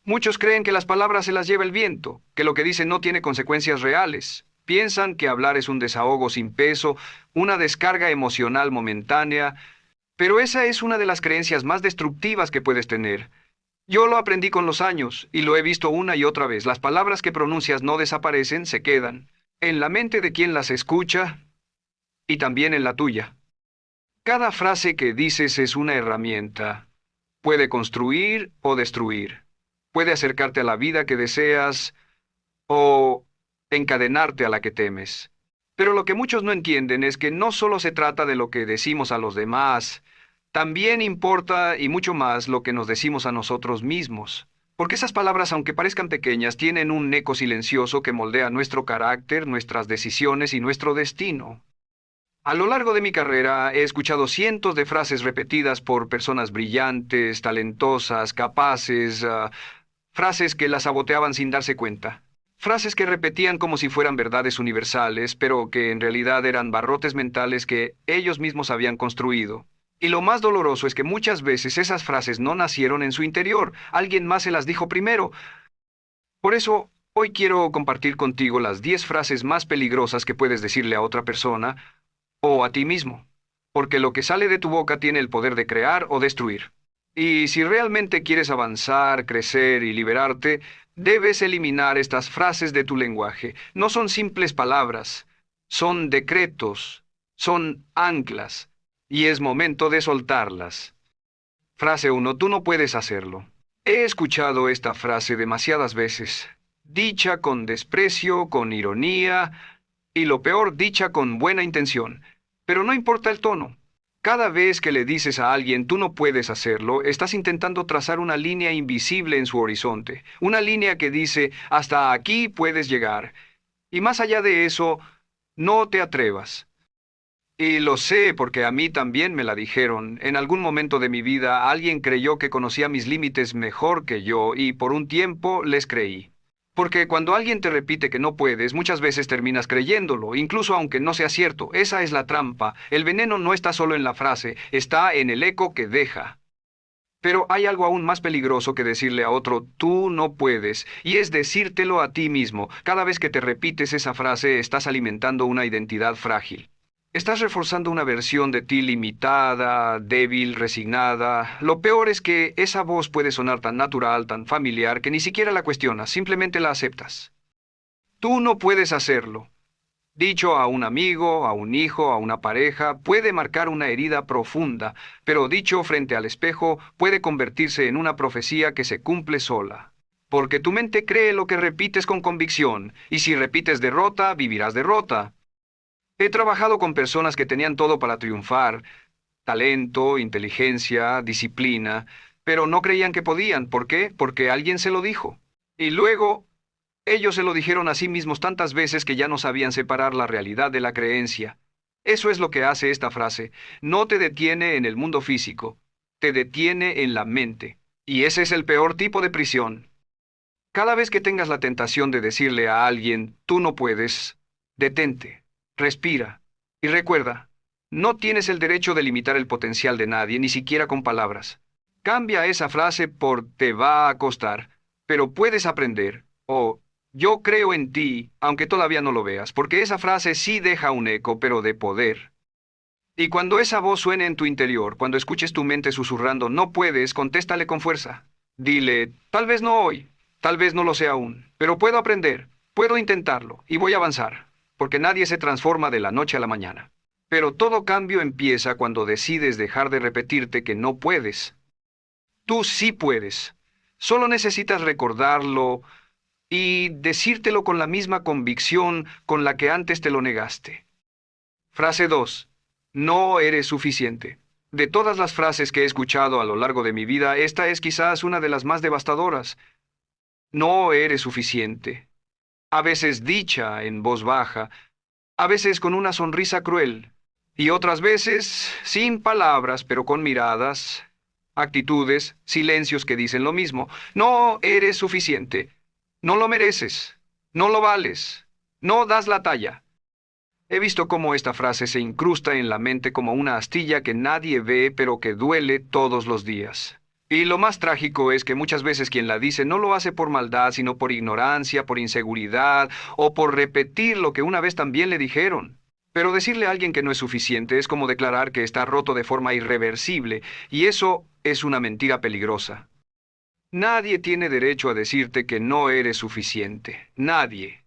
Muchos creen que las palabras se las lleva el viento, que lo que dicen no tiene consecuencias reales. Piensan que hablar es un desahogo sin peso, una descarga emocional momentánea, pero esa es una de las creencias más destructivas que puedes tener. Yo lo aprendí con los años y lo he visto una y otra vez. Las palabras que pronuncias no desaparecen, se quedan en la mente de quien las escucha y también en la tuya. Cada frase que dices es una herramienta. Puede construir o destruir. Puede acercarte a la vida que deseas o encadenarte a la que temes. Pero lo que muchos no entienden es que no solo se trata de lo que decimos a los demás, también importa y mucho más lo que nos decimos a nosotros mismos. Porque esas palabras, aunque parezcan pequeñas, tienen un eco silencioso que moldea nuestro carácter, nuestras decisiones y nuestro destino. A lo largo de mi carrera he escuchado cientos de frases repetidas por personas brillantes, talentosas, capaces, frases que las saboteaban sin darse cuenta. Frases que repetían como si fueran verdades universales, pero que en realidad eran barrotes mentales que ellos mismos habían construido. Y lo más doloroso es que muchas veces esas frases no nacieron en su interior, alguien más se las dijo primero. Por eso, hoy quiero compartir contigo las 10 frases más peligrosas que puedes decirle a otra persona o a ti mismo, porque lo que sale de tu boca tiene el poder de crear o destruir. Y si realmente quieres avanzar, crecer y liberarte, debes eliminar estas frases de tu lenguaje. No son simples palabras, son decretos, son anclas, y es momento de soltarlas. Frase uno: tú no puedes hacerlo. He escuchado esta frase demasiadas veces, dicha con desprecio, con ironía, y lo peor, dicha con buena intención. Pero no importa el tono. Cada vez que le dices a alguien tú no puedes hacerlo, estás intentando trazar una línea invisible en su horizonte. Una línea que dice hasta aquí puedes llegar. Y más allá de eso, no te atrevas. Y lo sé porque a mí también me la dijeron. En algún momento de mi vida alguien creyó que conocía mis límites mejor que yo y por un tiempo les creí. Porque cuando alguien te repite que no puedes, muchas veces terminas creyéndolo, incluso aunque no sea cierto. Esa es la trampa. El veneno no está solo en la frase, está en el eco que deja. Pero hay algo aún más peligroso que decirle a otro, tú no puedes, y es decírtelo a ti mismo. Cada vez que te repites esa frase, estás alimentando una identidad frágil. Estás reforzando una versión de ti limitada, débil, resignada. Lo peor es que esa voz puede sonar tan natural, tan familiar, que ni siquiera la cuestionas, simplemente la aceptas. Tú no puedes hacerlo. Dicho a un amigo, a un hijo, a una pareja, puede marcar una herida profunda, pero dicho frente al espejo puede convertirse en una profecía que se cumple sola. Porque tu mente cree lo que repites con convicción, y si repites derrota, vivirás derrota. He trabajado con personas que tenían todo para triunfar, talento, inteligencia, disciplina, pero no creían que podían. ¿Por qué? Porque alguien se lo dijo. Y luego ellos se lo dijeron a sí mismos tantas veces que ya no sabían separar la realidad de la creencia. Eso es lo que hace esta frase. No te detiene en el mundo físico, te detiene en la mente. Y ese es el peor tipo de prisión. Cada vez que tengas la tentación de decirle a alguien, tú no puedes, detente, respira y recuerda, no tienes el derecho de limitar el potencial de nadie, ni siquiera con palabras. Cambia esa frase por te va a costar, pero puedes aprender, o yo creo en ti, aunque todavía no lo veas, porque esa frase sí deja un eco, pero de poder. Y cuando esa voz suene en tu interior, cuando escuches tu mente susurrando, no puedes, contéstale con fuerza. Dile, tal vez no hoy, tal vez no lo sé aún, pero puedo aprender, puedo intentarlo y voy a avanzar, porque nadie se transforma de la noche a la mañana. Pero todo cambio empieza cuando decides dejar de repetirte que no puedes. Tú sí puedes. Solo necesitas recordarlo y decírtelo con la misma convicción con la que antes te lo negaste. Frase 2. No eres suficiente. De todas las frases que he escuchado a lo largo de mi vida, esta es quizás una de las más devastadoras. No eres suficiente. A veces dicha en voz baja, a veces con una sonrisa cruel, y otras veces sin palabras, pero con miradas, actitudes, silencios que dicen lo mismo. No eres suficiente. No lo mereces. No lo vales. No das la talla. He visto cómo esta frase se incrusta en la mente como una astilla que nadie ve pero que duele todos los días. Y lo más trágico es que muchas veces quien la dice no lo hace por maldad, sino por ignorancia, por inseguridad o por repetir lo que una vez también le dijeron. Pero decirle a alguien que no es suficiente es como declarar que está roto de forma irreversible, y eso es una mentira peligrosa. Nadie tiene derecho a decirte que no eres suficiente. Nadie.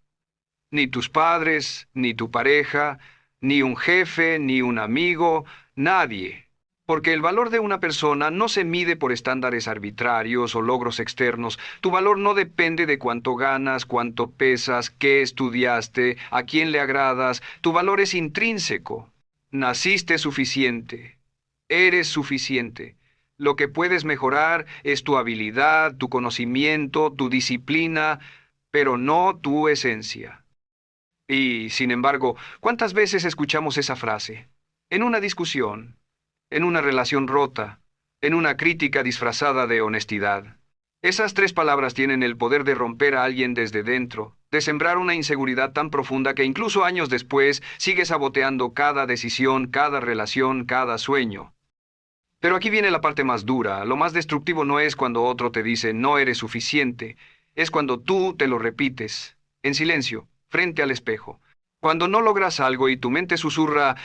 Ni tus padres, ni tu pareja, ni un jefe, ni un amigo, nadie. Porque el valor de una persona no se mide por estándares arbitrarios o logros externos. Tu valor no depende de cuánto ganas, cuánto pesas, qué estudiaste, a quién le agradas. Tu valor es intrínseco. Naciste suficiente. Eres suficiente. Lo que puedes mejorar es tu habilidad, tu conocimiento, tu disciplina, pero no tu esencia. Y, sin embargo, ¿cuántas veces escuchamos esa frase? En una discusión, en una relación rota, en una crítica disfrazada de honestidad. Esas tres palabras tienen el poder de romper a alguien desde dentro, de sembrar una inseguridad tan profunda que incluso años después sigue saboteando cada decisión, cada relación, cada sueño. Pero aquí viene la parte más dura. Lo más destructivo no es cuando otro te dice no eres suficiente, es cuando tú te lo repites, en silencio, frente al espejo. Cuando no logras algo y tu mente susurra,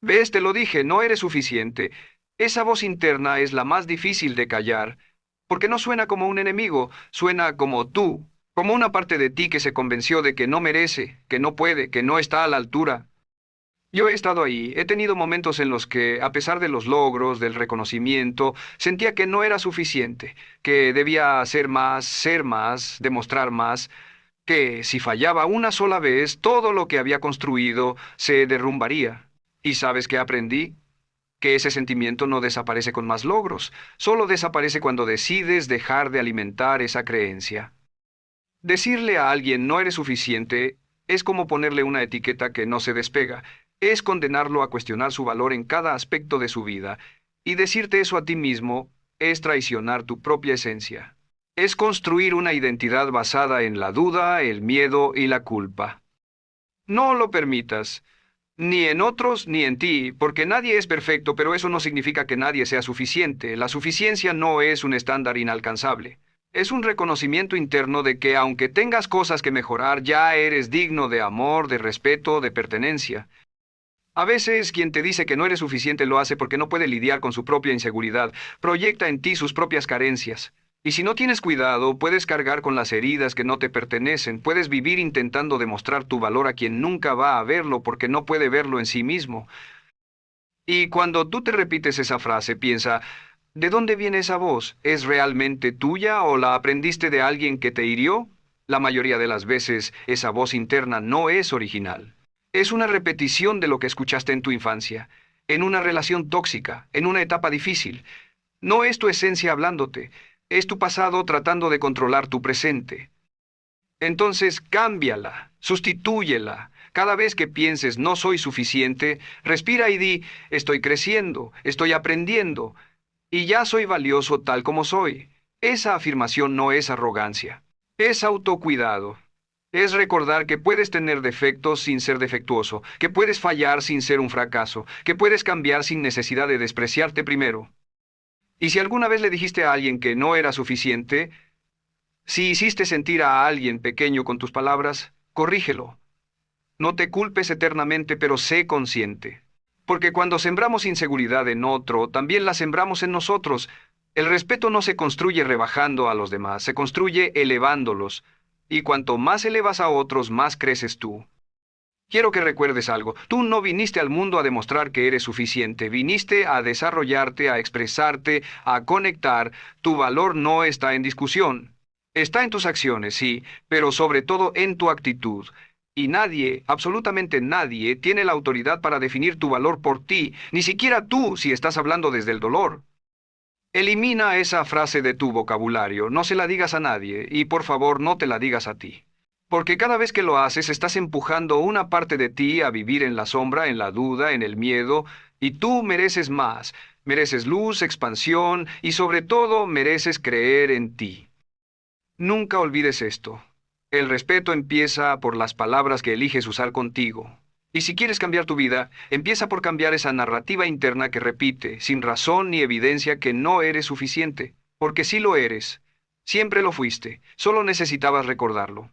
ves, te lo dije, no eres suficiente. Esa voz interna es la más difícil de callar, porque no suena como un enemigo, suena como tú, como una parte de ti que se convenció de que no merece, que no puede, que no está a la altura. Yo he estado ahí, he tenido momentos en los que, a pesar de los logros, del reconocimiento, sentía que no era suficiente, que debía hacer más, demostrar más, que si fallaba una sola vez, todo lo que había construido se derrumbaría. ¿Y sabes qué aprendí? Que ese sentimiento no desaparece con más logros, solo desaparece cuando decides dejar de alimentar esa creencia. Decirle a alguien no eres suficiente es como ponerle una etiqueta que no se despega, es condenarlo a cuestionar su valor en cada aspecto de su vida, y decirte eso a ti mismo es traicionar tu propia esencia. Es construir una identidad basada en la duda, el miedo y la culpa. No lo permitas, ni en otros ni en ti, porque nadie es perfecto, pero eso no significa que nadie sea suficiente. La suficiencia no es un estándar inalcanzable. Es un reconocimiento interno de que aunque tengas cosas que mejorar, ya eres digno de amor, de respeto, de pertenencia. A veces quien te dice que no eres suficiente lo hace porque no puede lidiar con su propia inseguridad, proyecta en ti sus propias carencias. Y si no tienes cuidado, puedes cargar con las heridas que no te pertenecen, puedes vivir intentando demostrar tu valor a quien nunca va a verlo porque no puede verlo en sí mismo. Y cuando tú te repites esa frase, piensa, ¿de dónde viene esa voz? ¿Es realmente tuya o la aprendiste de alguien que te hirió? La mayoría de las veces, esa voz interna no es original. Es una repetición de lo que escuchaste en tu infancia, en una relación tóxica, en una etapa difícil. No es tu esencia hablándote, es tu pasado tratando de controlar tu presente. Entonces, cámbiala, sustitúyela. Cada vez que pienses no soy suficiente, respira y di, estoy creciendo, estoy aprendiendo, y ya soy valioso tal como soy. Esa afirmación no es arrogancia, es autocuidado. Es recordar que puedes tener defectos sin ser defectuoso, que puedes fallar sin ser un fracaso, que puedes cambiar sin necesidad de despreciarte primero. Y si alguna vez le dijiste a alguien que no era suficiente, si hiciste sentir a alguien pequeño con tus palabras, corrígelo. No te culpes eternamente, pero sé consciente. Porque cuando sembramos inseguridad en otro, también la sembramos en nosotros. El respeto no se construye rebajando a los demás, se construye elevándolos. Y cuanto más elevas a otros, más creces tú. Quiero que recuerdes algo. Tú no viniste al mundo a demostrar que eres suficiente. Viniste a desarrollarte, a expresarte, a conectar. Tu valor no está en discusión. Está en tus acciones, sí, pero sobre todo en tu actitud. Y nadie, absolutamente nadie, tiene la autoridad para definir tu valor por ti, ni siquiera tú si estás hablando desde el dolor. Elimina esa frase de tu vocabulario, no se la digas a nadie, y por favor no te la digas a ti. Porque cada vez que lo haces estás empujando una parte de ti a vivir en la sombra, en la duda, en el miedo, y tú mereces más, mereces luz, expansión, y sobre todo mereces creer en ti. Nunca olvides esto. El respeto empieza por las palabras que eliges usar contigo. Y si quieres cambiar tu vida, empieza por cambiar esa narrativa interna que repite, sin razón ni evidencia, que no eres suficiente. porque sí lo eres. Siempre lo fuiste. Solo necesitabas recordarlo.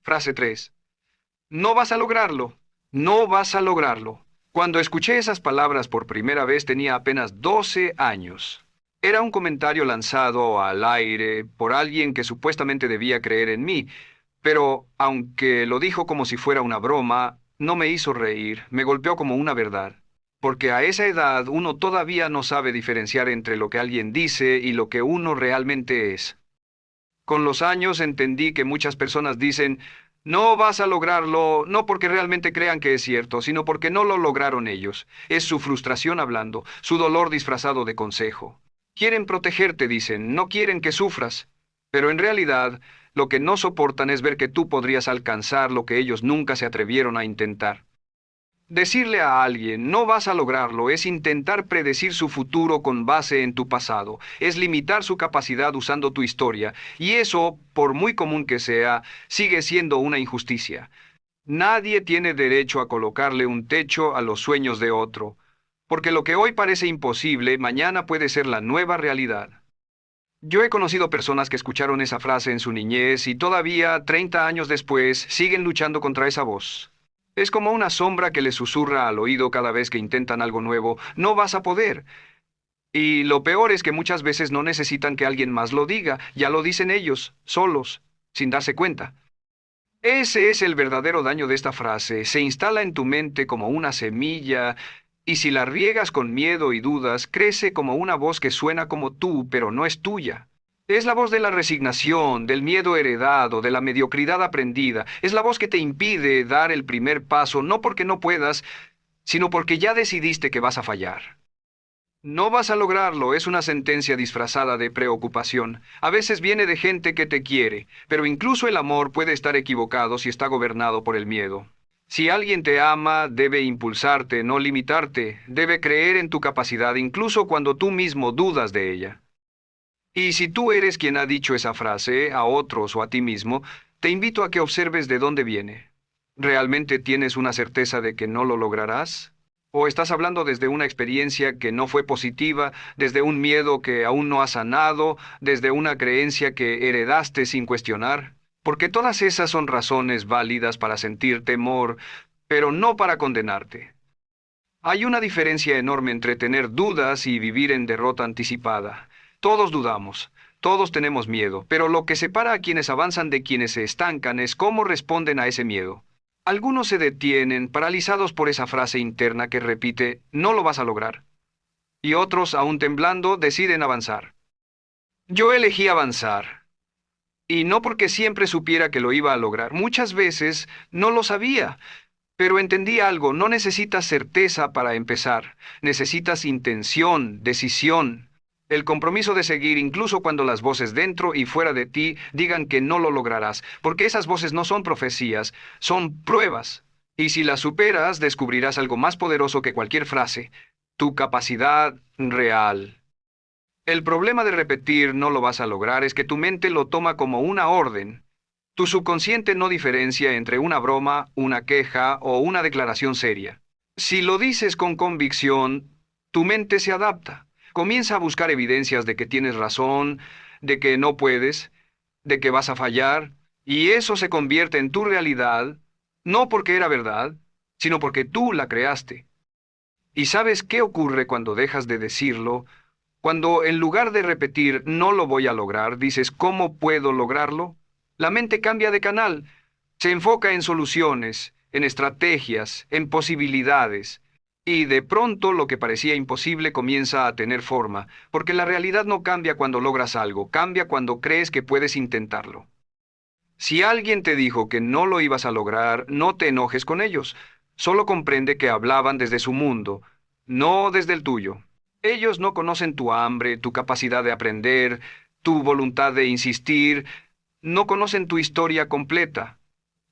Frase 3. No vas a lograrlo. No vas a lograrlo. Cuando escuché esas palabras por primera vez tenía apenas 12 años. Era un comentario lanzado al aire por alguien que supuestamente debía creer en mí, pero aunque lo dijo como si fuera una broma, no me hizo reír, me golpeó como una verdad. Porque a esa edad uno todavía no sabe diferenciar entre lo que alguien dice y lo que uno realmente es. Con los años entendí que muchas personas dicen, no vas a lograrlo, no porque realmente crean que es cierto, sino porque no lo lograron ellos. Es su frustración hablando, su dolor disfrazado de consejo. Quieren protegerte, dicen, no quieren que sufras. Pero en realidad, lo que no soportan es ver que tú podrías alcanzar lo que ellos nunca se atrevieron a intentar. Decirle a alguien, no vas a lograrlo, es intentar predecir su futuro con base en tu pasado, es limitar su capacidad usando tu historia, y eso, por muy común que sea, sigue siendo una injusticia. Nadie tiene derecho a colocarle un techo a los sueños de otro, porque lo que hoy parece imposible, mañana puede ser la nueva realidad. Yo he conocido personas que escucharon esa frase en su niñez y todavía, 30 años después, siguen luchando contra esa voz. Es como una sombra que les susurra al oído cada vez que intentan algo nuevo. No vas a poder. Y lo peor es que muchas veces no necesitan que alguien más lo diga. Ya lo dicen ellos, solos, sin darse cuenta. Ese es el verdadero daño de esta frase. Se instala en tu mente como una semilla, y si la riegas con miedo y dudas, crece como una voz que suena como tú, pero no es tuya. Es la voz de la resignación, del miedo heredado, de la mediocridad aprendida. Es la voz que te impide dar el primer paso, no porque no puedas, sino porque ya decidiste que vas a fallar. No vas a lograrlo, es una sentencia disfrazada de preocupación. A veces viene de gente que te quiere, pero incluso el amor puede estar equivocado si está gobernado por el miedo. Si alguien te ama, debe impulsarte, no limitarte, debe creer en tu capacidad incluso cuando tú mismo dudas de ella. Y si tú eres quien ha dicho esa frase, a otros o a ti mismo, te invito a que observes de dónde viene. ¿Realmente tienes una certeza de que no lo lograrás? ¿O estás hablando desde una experiencia que no fue positiva, desde un miedo que aún no has sanado, desde una creencia que heredaste sin cuestionar? Porque todas esas son razones válidas para sentir temor, pero no para condenarte. Hay una diferencia enorme entre tener dudas y vivir en derrota anticipada. Todos dudamos, todos tenemos miedo, pero lo que separa a quienes avanzan de quienes se estancan es cómo responden a ese miedo. Algunos se detienen, paralizados por esa frase interna que repite, no lo vas a lograr. Y otros, aún temblando, deciden avanzar. Yo elegí avanzar. Y no porque siempre supiera que lo iba a lograr. Muchas veces no lo sabía. Pero entendí algo, no necesitas certeza para empezar, necesitas intención, decisión, el compromiso de seguir incluso cuando las voces dentro y fuera de ti digan que no lo lograrás, porque esas voces no son profecías, son pruebas. Y si las superas, descubrirás algo más poderoso que cualquier frase, tu capacidad real. El problema de repetir no lo vas a lograr es que tu mente lo toma como una orden. Tu subconsciente no diferencia entre una broma, una queja o una declaración seria. Si lo dices con convicción, tu mente se adapta. Comienza a buscar evidencias de que tienes razón, de que no puedes, de que vas a fallar, y eso se convierte en tu realidad, no porque era verdad, sino porque tú la creaste. ¿Y sabes qué ocurre cuando dejas de decirlo? Cuando en lugar de repetir no lo voy a lograr, dices ¿cómo puedo lograrlo? La mente cambia de canal, se enfoca en soluciones, en estrategias, en posibilidades. Y de pronto lo que parecía imposible comienza a tener forma, porque la realidad no cambia cuando logras algo, cambia cuando crees que puedes intentarlo. Si alguien te dijo que no lo ibas a lograr, no te enojes con ellos. Solo comprende que hablaban desde su mundo, no desde el tuyo. Ellos no conocen tu hambre, tu capacidad de aprender, tu voluntad de insistir, no conocen tu historia completa,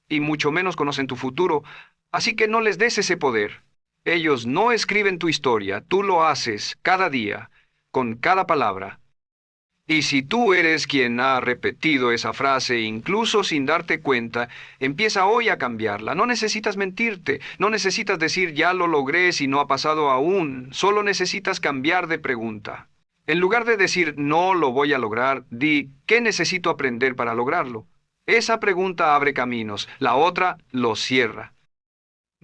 y mucho menos conocen tu futuro, así que no les des ese poder. Ellos no escriben tu historia, tú lo haces cada día, con cada palabra. Y si tú eres quien ha repetido esa frase, incluso sin darte cuenta, empieza hoy a cambiarla. No necesitas mentirte, no necesitas decir ya lo logré si no ha pasado aún, solo necesitas cambiar de pregunta. En lugar de decir no lo voy a lograr, di ¿qué necesito aprender para lograrlo? Esa pregunta abre caminos, la otra los cierra.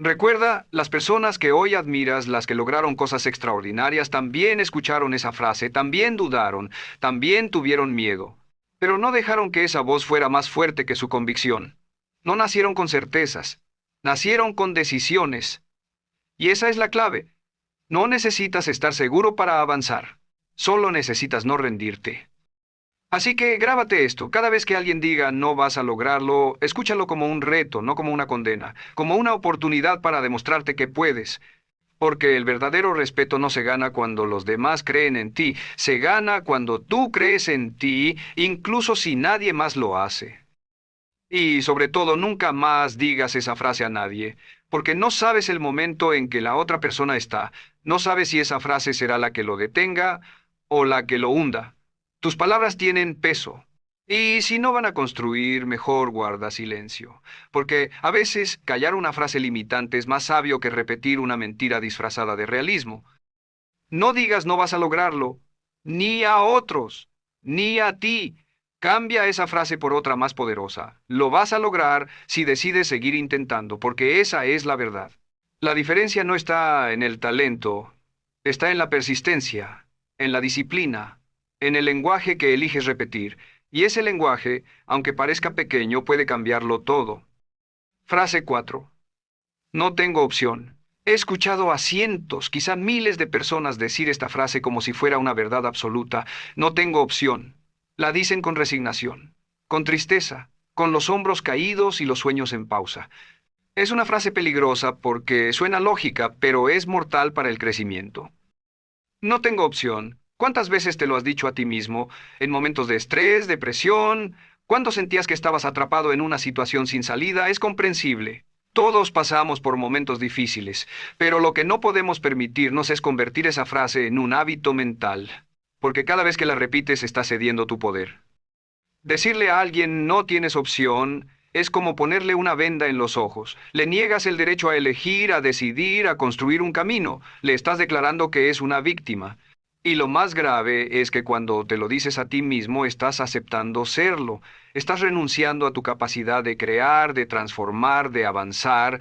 Recuerda, las personas que hoy admiras, las que lograron cosas extraordinarias, también escucharon esa frase, también dudaron, también tuvieron miedo, pero no dejaron que esa voz fuera más fuerte que su convicción. No nacieron con certezas, nacieron con decisiones. Y esa es la clave. No necesitas estar seguro para avanzar, solo necesitas no rendirte. Así que grábate esto. Cada vez que alguien diga no vas a lograrlo, escúchalo como un reto, no como una condena, como una oportunidad para demostrarte que puedes. Porque el verdadero respeto no se gana cuando los demás creen en ti, se gana cuando tú crees en ti, incluso si nadie más lo hace. Y sobre todo, nunca más digas esa frase a nadie, porque no sabes el momento en que la otra persona está. No sabes si esa frase será la que lo detenga o la que lo hunda. Tus palabras tienen peso. Y si no van a construir, mejor guarda silencio. Porque a veces callar una frase limitante es más sabio que repetir una mentira disfrazada de realismo. No digas no vas a lograrlo, ni a otros, ni a ti. Cambia esa frase por otra más poderosa. Lo vas a lograr si decides seguir intentando, porque esa es la verdad. La diferencia no está en el talento, está en la persistencia, en la disciplina, en el lenguaje que eliges repetir. Y ese lenguaje, aunque parezca pequeño, puede cambiarlo todo. Frase 4. No tengo opción. He escuchado a cientos, quizá miles de personas decir esta frase como si fuera una verdad absoluta. No tengo opción. La dicen con resignación, con tristeza, con los hombros caídos y los sueños en pausa. Es una frase peligrosa porque suena lógica, pero es mortal para el crecimiento. No tengo opción. ¿Cuántas veces te lo has dicho a ti mismo? En momentos de estrés, depresión, cuando sentías que estabas atrapado en una situación sin salida, es comprensible. Todos pasamos por momentos difíciles, pero lo que no podemos permitirnos es convertir esa frase en un hábito mental, porque cada vez que la repites estás cediendo tu poder. Decirle a alguien no tienes opción es como ponerle una venda en los ojos. Le niegas el derecho a elegir, a decidir, a construir un camino. Le estás declarando que es una víctima. Y lo más grave es que cuando te lo dices a ti mismo, estás aceptando serlo. Estás renunciando a tu capacidad de crear, de transformar, de avanzar.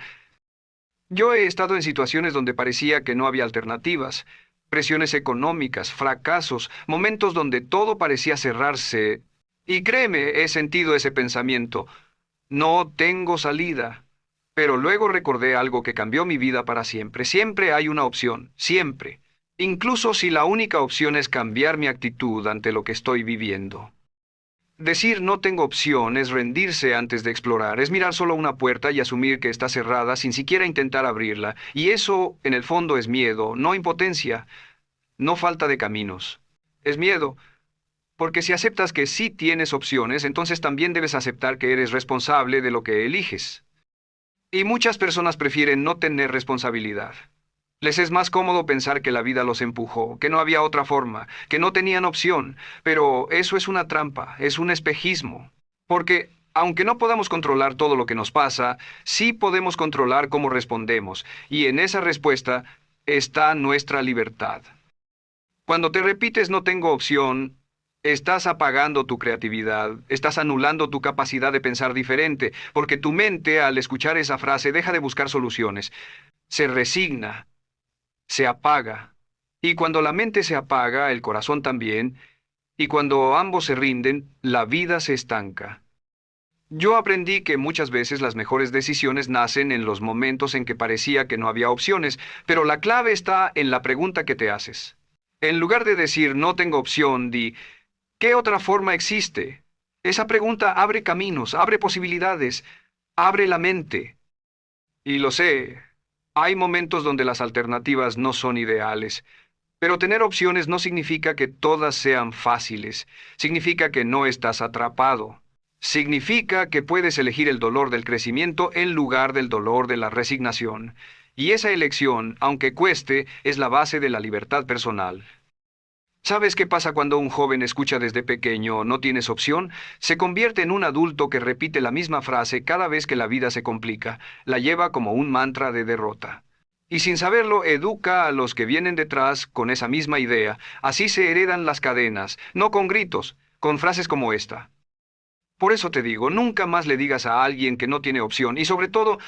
Yo he estado en situaciones donde parecía que no había alternativas. Presiones económicas, fracasos, momentos donde todo parecía cerrarse. Y créeme, he sentido ese pensamiento. No tengo salida. Pero luego recordé algo que cambió mi vida para siempre. Siempre hay una opción, siempre. Incluso si la única opción es cambiar mi actitud ante lo que estoy viviendo. Decir no tengo opción es rendirse antes de explorar, es mirar solo una puerta y asumir que está cerrada sin siquiera intentar abrirla. Y eso, en el fondo, es miedo, no impotencia, no falta de caminos. Es miedo, porque si aceptas que sí tienes opciones, entonces también debes aceptar que eres responsable de lo que eliges. Y muchas personas prefieren no tener responsabilidad. Les es más cómodo pensar que la vida los empujó, que no había otra forma, que no tenían opción, pero eso es una trampa, es un espejismo. Porque, aunque no podamos controlar todo lo que nos pasa, sí podemos controlar cómo respondemos, y en esa respuesta está nuestra libertad. Cuando te repites no tengo opción, estás apagando tu creatividad, estás anulando tu capacidad de pensar diferente, porque tu mente, al escuchar esa frase, deja de buscar soluciones, se resigna, se apaga. Y cuando la mente se apaga, el corazón también, y cuando ambos se rinden, la vida se estanca. Yo aprendí que muchas veces las mejores decisiones nacen en los momentos en que parecía que no había opciones, pero la clave está en la pregunta que te haces. En lugar de decir no tengo opción, di ¿qué otra forma existe? Esa pregunta abre caminos, abre posibilidades, abre la mente. Y lo sé, hay momentos donde las alternativas no son ideales, pero tener opciones no significa que todas sean fáciles, significa que no estás atrapado. Significa que puedes elegir el dolor del crecimiento en lugar del dolor de la resignación. Y esa elección, aunque cueste, es la base de la libertad personal. ¿Sabes qué pasa cuando un joven escucha desde pequeño no tienes opción? Se convierte en un adulto que repite la misma frase cada vez que la vida se complica. La lleva como un mantra de derrota. Y sin saberlo, educa a los que vienen detrás con esa misma idea. Así se heredan las cadenas, no con gritos, con frases como esta. Por eso te digo, nunca más le digas a alguien que no tiene opción y sobre todo,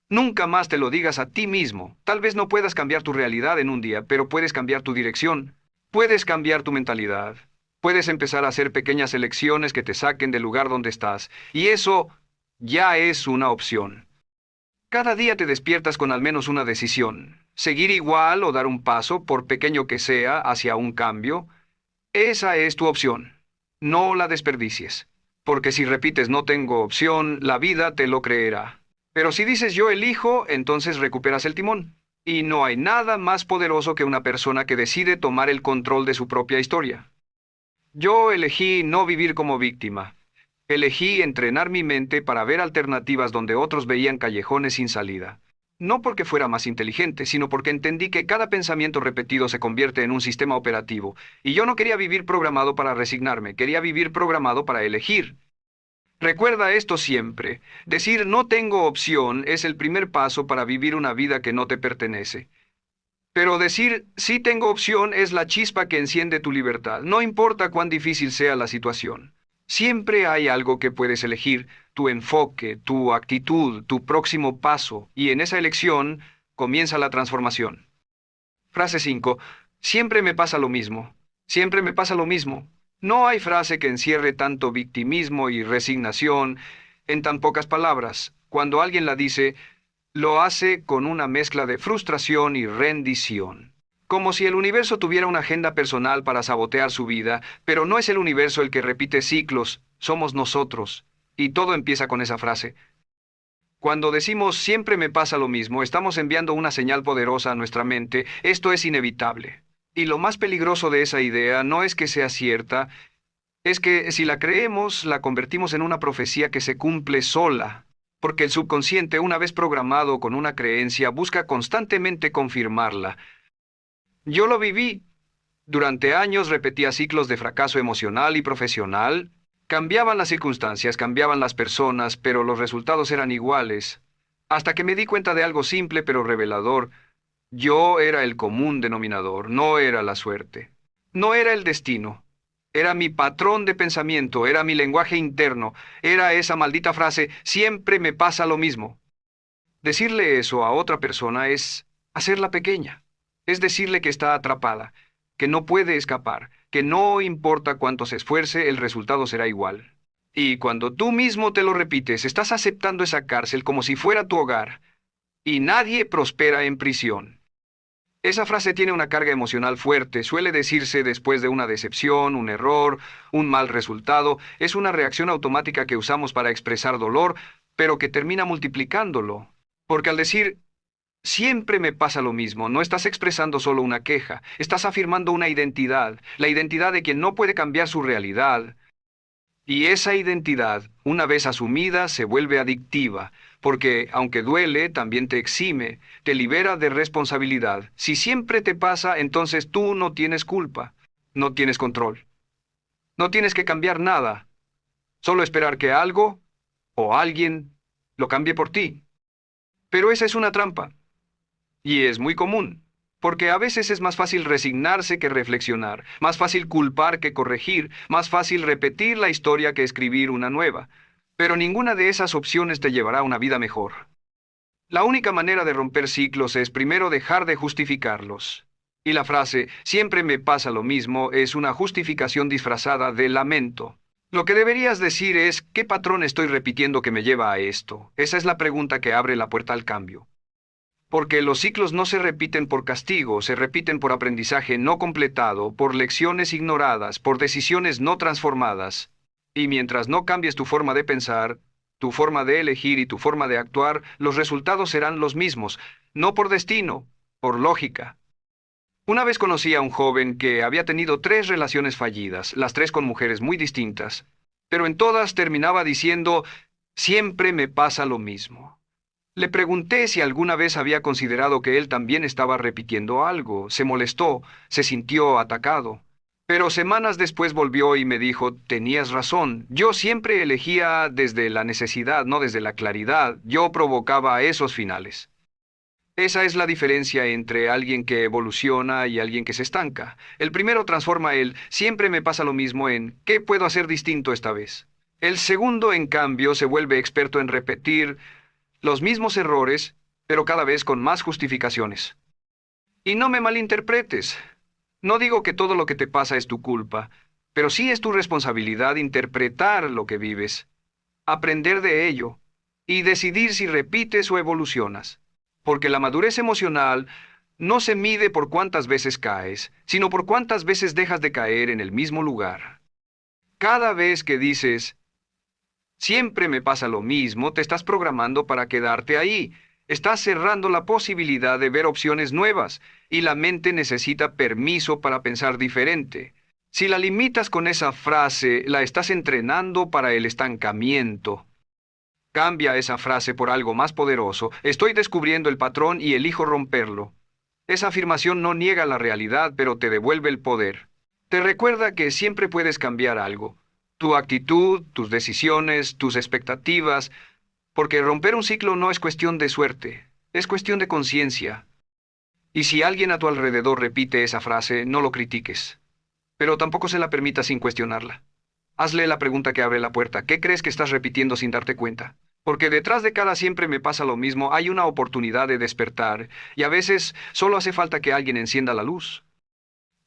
nunca más te lo digas a ti mismo. Tal vez no puedas cambiar tu realidad en un día, pero puedes cambiar tu dirección. Puedes cambiar tu mentalidad. Puedes empezar a hacer pequeñas elecciones que te saquen del lugar donde estás. Y eso ya es una opción. Cada día te despiertas con al menos una decisión. Seguir igual o dar un paso, por pequeño que sea, hacia un cambio. Esa es tu opción. No la desperdicies. Porque si repites no tengo opción, la vida te lo creerá. Pero si dices yo elijo, entonces recuperas el timón. Y no hay nada más poderoso que una persona que decide tomar el control de su propia historia. Yo elegí no vivir como víctima. Elegí entrenar mi mente para ver alternativas donde otros veían callejones sin salida. No porque fuera más inteligente, sino porque entendí que cada pensamiento repetido se convierte en un sistema operativo. Y yo no quería vivir programado para resignarme, quería vivir programado para elegir. Recuerda esto siempre. Decir no tengo opción es el primer paso para vivir una vida que no te pertenece. Pero decir sí tengo opción es la chispa que enciende tu libertad, no importa cuán difícil sea la situación. Siempre hay algo que puedes elegir, tu enfoque, tu actitud, tu próximo paso, y en esa elección comienza la transformación. Frase 5. Siempre me pasa lo mismo. Siempre me pasa lo mismo. No hay frase que encierre tanto victimismo y resignación en tan pocas palabras. Cuando alguien la dice, lo hace con una mezcla de frustración y rendición. Como si el universo tuviera una agenda personal para sabotear su vida, pero no es el universo el que repite ciclos, somos nosotros. Y todo empieza con esa frase. Cuando decimos siempre me pasa lo mismo, estamos enviando una señal poderosa a nuestra mente, esto es inevitable. Y lo más peligroso de esa idea no es que sea cierta, es que si la creemos, la convertimos en una profecía que se cumple sola. Porque el subconsciente, una vez programado con una creencia, busca constantemente confirmarla. Yo lo viví. Durante años repetía ciclos de fracaso emocional y profesional. Cambiaban las circunstancias, cambiaban las personas, pero los resultados eran iguales. Hasta que me di cuenta de algo simple pero revelador. Yo era el común denominador, no era la suerte. No era el destino. Era mi patrón de pensamiento, era mi lenguaje interno, era esa maldita frase, siempre me pasa lo mismo. Decirle eso a otra persona es hacerla pequeña. Es decirle que está atrapada, que no puede escapar, que no importa cuánto se esfuerce, el resultado será igual. Y cuando tú mismo te lo repites, estás aceptando esa cárcel como si fuera tu hogar. Y nadie prospera en prisión. Esa frase tiene una carga emocional fuerte, suele decirse después de una decepción, un error, un mal resultado. Es una reacción automática que usamos para expresar dolor, pero que termina multiplicándolo. Porque al decir, siempre me pasa lo mismo, no estás expresando solo una queja, estás afirmando una identidad, la identidad de quien no puede cambiar su realidad. Y esa identidad, una vez asumida, se vuelve adictiva, porque aunque duele, también te exime, te libera de responsabilidad. Si siempre te pasa, entonces tú no tienes culpa, no tienes control. No tienes que cambiar nada, solo esperar que algo o alguien lo cambie por ti. Pero esa es una trampa, y es muy común. Porque a veces es más fácil resignarse que reflexionar, más fácil culpar que corregir, más fácil repetir la historia que escribir una nueva. Pero ninguna de esas opciones te llevará a una vida mejor. La única manera de romper ciclos es primero dejar de justificarlos. Y la frase, siempre me pasa lo mismo, es una justificación disfrazada de lamento. Lo que deberías decir es, ¿qué patrón estoy repitiendo que me lleva a esto? Esa es la pregunta que abre la puerta al cambio. Porque los ciclos no se repiten por castigo, se repiten por aprendizaje no completado, por lecciones ignoradas, por decisiones no transformadas. Y mientras no cambies tu forma de pensar, tu forma de elegir y tu forma de actuar, los resultados serán los mismos, no por destino, por lógica. Una vez conocí a un joven que había tenido 3 relaciones fallidas, las 3 con mujeres muy distintas, pero en todas terminaba diciendo, siempre me pasa lo mismo. Le pregunté si alguna vez había considerado que él también estaba repitiendo algo. Se molestó, se sintió atacado. Pero semanas después volvió y me dijo, tenías razón, yo siempre elegía desde la necesidad, no desde la claridad. Yo provocaba esos finales. Esa es la diferencia entre alguien que evoluciona y alguien que se estanca. El primero transforma el siempre me pasa lo mismo en ¿qué puedo hacer distinto esta vez? El segundo, en cambio, se vuelve experto en repetir los mismos errores, pero cada vez con más justificaciones. Y no me malinterpretes. No digo que todo lo que te pasa es tu culpa, pero sí es tu responsabilidad interpretar lo que vives, aprender de ello y decidir si repites o evolucionas. Porque la madurez emocional no se mide por cuántas veces caes, sino por cuántas veces dejas de caer en el mismo lugar. Cada vez que dices, siempre me pasa lo mismo, te estás programando para quedarte ahí. Estás cerrando la posibilidad de ver opciones nuevas, y la mente necesita permiso para pensar diferente. Si la limitas con esa frase, la estás entrenando para el estancamiento. Cambia esa frase por algo más poderoso. Estoy descubriendo el patrón y elijo romperlo. Esa afirmación no niega la realidad, pero te devuelve el poder. Te recuerda que siempre puedes cambiar algo. Tu actitud, tus decisiones, tus expectativas, porque romper un ciclo no es cuestión de suerte, es cuestión de conciencia. Y si alguien a tu alrededor repite esa frase, no lo critiques, pero tampoco se la permita sin cuestionarla. Hazle la pregunta que abre la puerta. ¿Qué crees que estás repitiendo sin darte cuenta? Porque detrás de cada siempre me pasa lo mismo, hay una oportunidad de despertar, y a veces solo hace falta que alguien encienda la luz.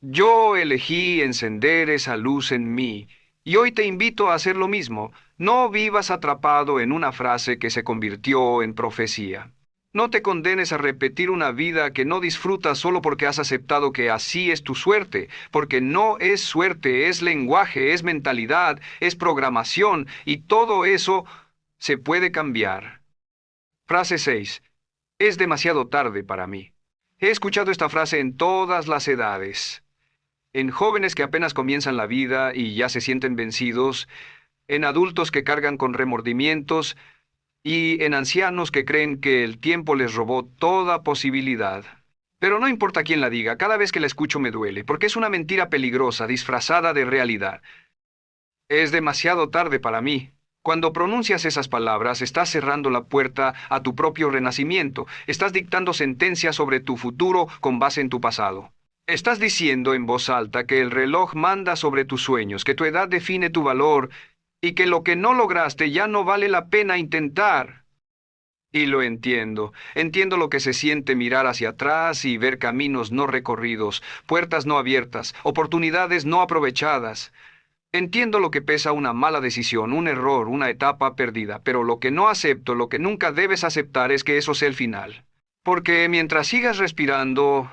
Yo elegí encender esa luz en mí, y hoy te invito a hacer lo mismo. No vivas atrapado en una frase que se convirtió en profecía. No te condenes a repetir una vida que no disfrutas solo porque has aceptado que así es tu suerte, porque no es suerte, es lenguaje, es mentalidad, es programación, y todo eso se puede cambiar. Frase 6. Es demasiado tarde para mí. He escuchado esta frase en todas las edades. En jóvenes que apenas comienzan la vida y ya se sienten vencidos, en adultos que cargan con remordimientos y en ancianos que creen que el tiempo les robó toda posibilidad. Pero no importa quién la diga, cada vez que la escucho me duele, porque es una mentira peligrosa, disfrazada de realidad. Es demasiado tarde para mí. Cuando pronuncias esas palabras, estás cerrando la puerta a tu propio renacimiento. Estás dictando sentencias sobre tu futuro con base en tu pasado. Estás diciendo en voz alta que el reloj manda sobre tus sueños, que tu edad define tu valor y que lo que no lograste ya no vale la pena intentar. Y lo entiendo. Entiendo lo que se siente mirar hacia atrás y ver caminos no recorridos, puertas no abiertas, oportunidades no aprovechadas. Entiendo lo que pesa una mala decisión, un error, una etapa perdida, pero lo que no acepto, lo que nunca debes aceptar es que eso sea el final. Porque mientras sigas respirando,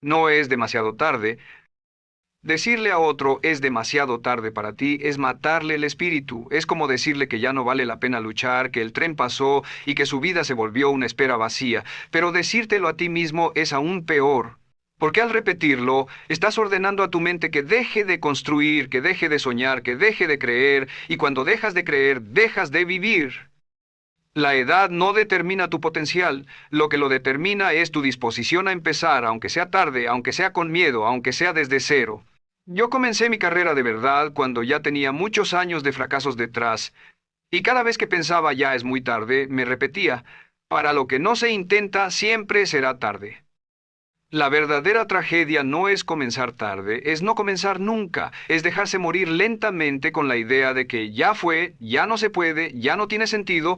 no es demasiado tarde. Decirle a otro es demasiado tarde para ti es matarle el espíritu. Es como decirle que ya no vale la pena luchar, que el tren pasó y que su vida se volvió una espera vacía. Pero decírtelo a ti mismo es aún peor. Porque al repetirlo, estás ordenando a tu mente que deje de construir, que deje de soñar, que deje de creer, y cuando dejas de creer, dejas de vivir. La edad no determina tu potencial, lo que lo determina es tu disposición a empezar, aunque sea tarde, aunque sea con miedo, aunque sea desde cero. Yo comencé mi carrera de verdad cuando ya tenía muchos años de fracasos detrás, y cada vez que pensaba ya es muy tarde, me repetía, para lo que no se intenta siempre será tarde. La verdadera tragedia no es comenzar tarde, es no comenzar nunca, es dejarse morir lentamente con la idea de que ya fue, ya no se puede, ya no tiene sentido,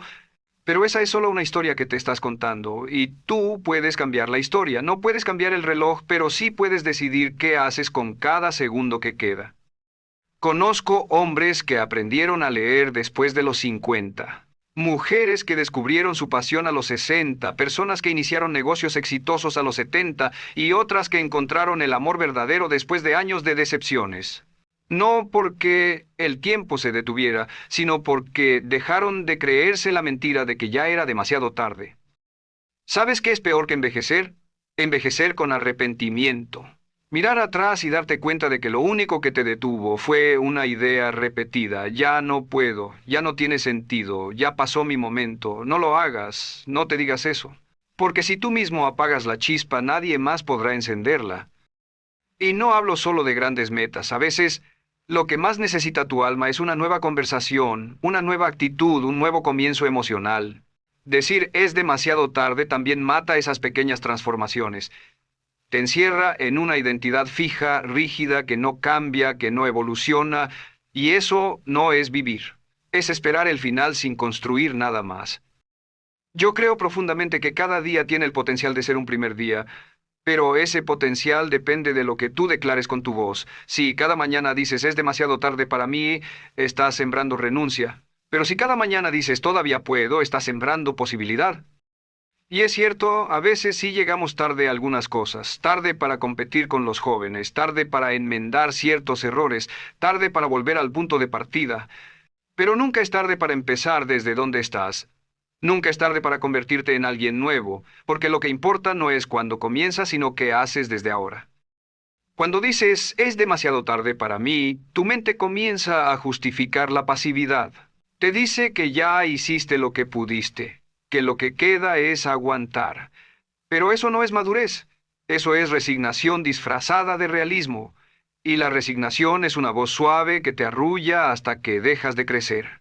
pero esa es solo una historia que te estás contando, y tú puedes cambiar la historia. No puedes cambiar el reloj, pero sí puedes decidir qué haces con cada segundo que queda. Conozco hombres que aprendieron a leer después de los 50. Mujeres que descubrieron su pasión a los 60, personas que iniciaron negocios exitosos a los 70 y otras que encontraron el amor verdadero después de años de decepciones. No porque el tiempo se detuviera, sino porque dejaron de creerse la mentira de que ya era demasiado tarde. ¿Sabes qué es peor que envejecer? Envejecer con arrepentimiento. Mirar atrás y darte cuenta de que lo único que te detuvo fue una idea repetida. Ya no puedo, ya no tiene sentido, ya pasó mi momento. No lo hagas, no te digas eso. Porque si tú mismo apagas la chispa, nadie más podrá encenderla. Y no hablo solo de grandes metas. A veces, lo que más necesita tu alma es una nueva conversación, una nueva actitud, un nuevo comienzo emocional. Decir es demasiado tarde también mata esas pequeñas transformaciones. Te encierra en una identidad fija, rígida, que no cambia, que no evoluciona, y eso no es vivir. Es esperar el final sin construir nada más. Yo creo profundamente que cada día tiene el potencial de ser un primer día, pero ese potencial depende de lo que tú declares con tu voz. Si cada mañana dices es demasiado tarde para mí, estás sembrando renuncia. Pero si cada mañana dices todavía puedo, estás sembrando posibilidad. Y es cierto, a veces sí llegamos tarde a algunas cosas, tarde para competir con los jóvenes, tarde para enmendar ciertos errores, tarde para volver al punto de partida. Pero nunca es tarde para empezar desde donde estás. Nunca es tarde para convertirte en alguien nuevo, porque lo que importa no es cuándo comienzas, sino qué haces desde ahora. Cuando dices es demasiado tarde para mí, tu mente comienza a justificar la pasividad. Te dice que ya hiciste lo que pudiste, que lo que queda es aguantar. Pero eso no es madurez, eso es resignación disfrazada de realismo. Y la resignación es una voz suave que te arrulla hasta que dejas de crecer.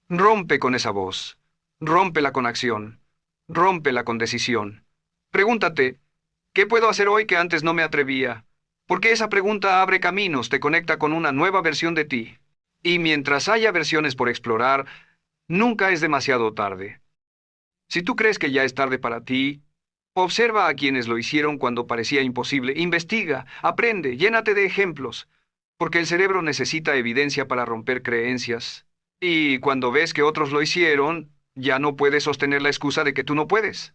Rompe con esa voz. Rómpela con acción. Rómpela con decisión. Pregúntate, ¿qué puedo hacer hoy que antes no me atrevía? Porque esa pregunta abre caminos, te conecta con una nueva versión de ti. Y mientras haya versiones por explorar, nunca es demasiado tarde. Si tú crees que ya es tarde para ti, observa a quienes lo hicieron cuando parecía imposible, investiga, aprende, llénate de ejemplos, porque el cerebro necesita evidencia para romper creencias. Y cuando ves que otros lo hicieron, ya no puedes sostener la excusa de que tú no puedes.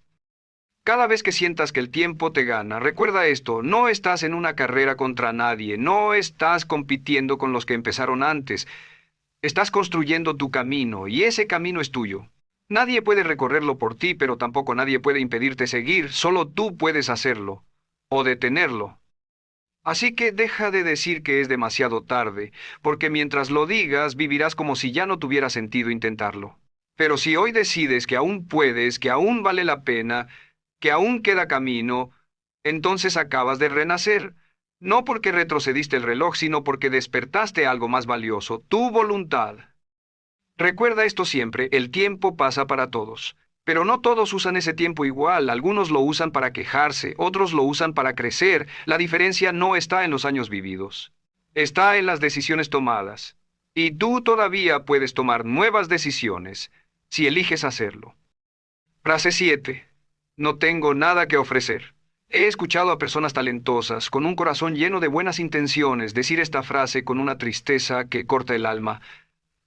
Cada vez que sientas que el tiempo te gana, recuerda esto, no estás en una carrera contra nadie, no estás compitiendo con los que empezaron antes, estás construyendo tu camino y ese camino es tuyo. Nadie puede recorrerlo por ti, pero tampoco nadie puede impedirte seguir, solo tú puedes hacerlo, o detenerlo. Así que deja de decir que es demasiado tarde, porque mientras lo digas vivirás como si ya no tuviera sentido intentarlo. Pero si hoy decides que aún puedes, que aún vale la pena, que aún queda camino, entonces acabas de renacer. No porque retrocediste el reloj, sino porque despertaste algo más valioso, tu voluntad. Recuerda esto siempre, el tiempo pasa para todos. Pero no todos usan ese tiempo igual, algunos lo usan para quejarse, otros lo usan para crecer. La diferencia no está en los años vividos, está en las decisiones tomadas. Y tú todavía puedes tomar nuevas decisiones, si eliges hacerlo. Frase 7. No tengo nada que ofrecer. He escuchado a personas talentosas, con un corazón lleno de buenas intenciones, decir esta frase con una tristeza que corta el alma.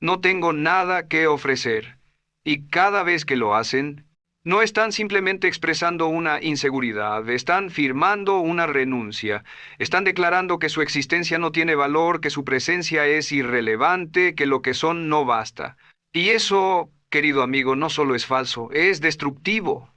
No tengo nada que ofrecer. Y cada vez que lo hacen, no están simplemente expresando una inseguridad, están firmando una renuncia, están declarando que su existencia no tiene valor, que su presencia es irrelevante, que lo que son no basta. Y eso, querido amigo, no solo es falso, es destructivo.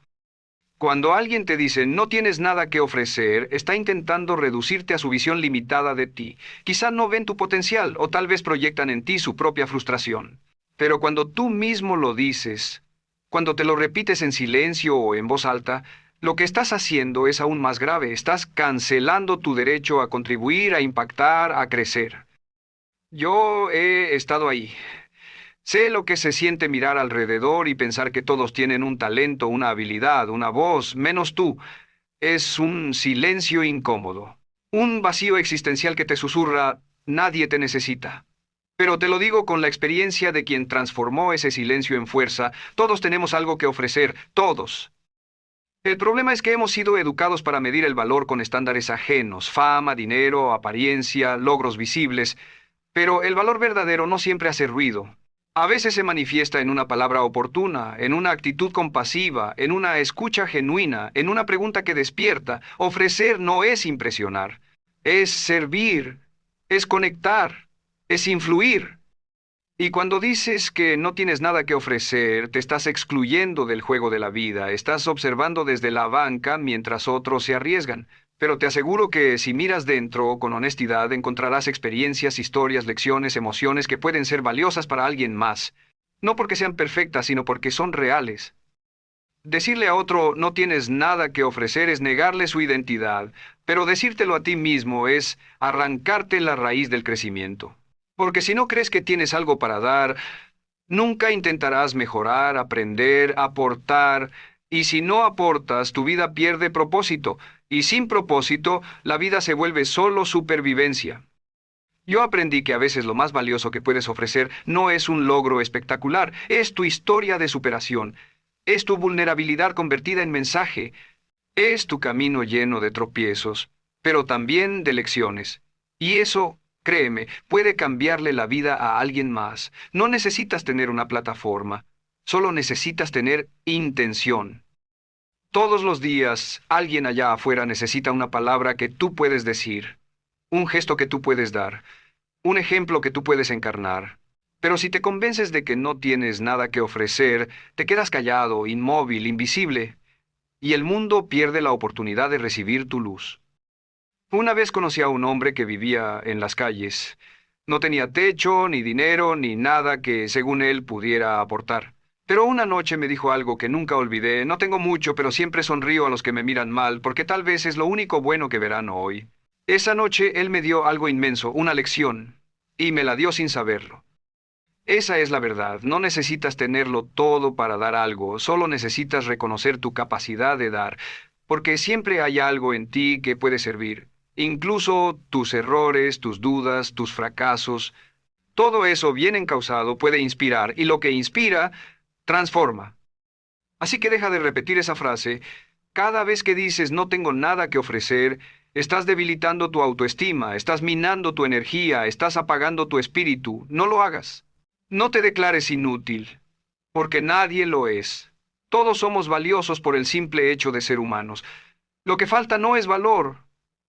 Cuando alguien te dice no tienes nada que ofrecer, está intentando reducirte a su visión limitada de ti. Quizá no ven tu potencial o tal vez proyectan en ti su propia frustración. Pero cuando tú mismo lo dices, cuando te lo repites en silencio o en voz alta, lo que estás haciendo es aún más grave. Estás cancelando tu derecho a contribuir, a impactar, a crecer. Yo he estado ahí. Sé lo que se siente mirar alrededor y pensar que todos tienen un talento, una habilidad, una voz, menos tú. Es un silencio incómodo. Un vacío existencial que te susurra, nadie te necesita. Pero te lo digo con la experiencia de quien transformó ese silencio en fuerza. Todos tenemos algo que ofrecer, todos. El problema es que hemos sido educados para medir el valor con estándares ajenos, fama, dinero, apariencia, logros visibles. Pero el valor verdadero no siempre hace ruido. A veces se manifiesta en una palabra oportuna, en una actitud compasiva, en una escucha genuina, en una pregunta que despierta. Ofrecer no es impresionar, es servir, es conectar, es influir. Y cuando dices que no tienes nada que ofrecer, te estás excluyendo del juego de la vida, estás observando desde la banca mientras otros se arriesgan. Pero te aseguro que si miras dentro con honestidad encontrarás experiencias, historias, lecciones, emociones que pueden ser valiosas para alguien más. No porque sean perfectas, sino porque son reales. Decirle a otro no tienes nada que ofrecer es negarle su identidad, pero decírtelo a ti mismo es arrancarte la raíz del crecimiento. Porque si no crees que tienes algo para dar, Nunca intentarás mejorar, aprender, aportar, y si no aportas, tu vida pierde propósito, y sin propósito, la vida se vuelve solo supervivencia. Yo aprendí que a veces lo más valioso que puedes ofrecer no es un logro espectacular, es tu historia de superación, es tu vulnerabilidad convertida en mensaje, es tu camino lleno de tropiezos, pero también de lecciones. Y eso, créeme, puede cambiarle la vida a alguien más. No necesitas tener una plataforma, solo necesitas tener intención. Todos los días, alguien allá afuera necesita una palabra que tú puedes decir, un gesto que tú puedes dar, un ejemplo que tú puedes encarnar. Pero si te convences de que no tienes nada que ofrecer, te quedas callado, inmóvil, invisible, y el mundo pierde la oportunidad de recibir tu luz. Una vez conocí a un hombre que vivía en las calles. No tenía techo, ni dinero, ni nada que, según él, pudiera aportar. Pero una noche me dijo algo que nunca olvidé. No tengo mucho, pero siempre sonrío a los que me miran mal, porque tal vez es lo único bueno que verán hoy. Esa noche él me dio algo inmenso, una lección, y me la dio sin saberlo. Esa es la verdad. No necesitas tenerlo todo para dar algo, solo necesitas reconocer tu capacidad de dar, porque siempre hay algo en ti que puede servir. Incluso tus errores, tus dudas, tus fracasos, todo eso bien encausado puede inspirar, y lo que inspira, transforma. Así que deja de repetir esa frase. Cada vez que dices no tengo nada que ofrecer, estás debilitando tu autoestima, estás minando tu energía, estás apagando tu espíritu. No lo hagas. No te declares inútil, porque nadie lo es. Todos somos valiosos por el simple hecho de ser humanos. Lo que falta no es valor,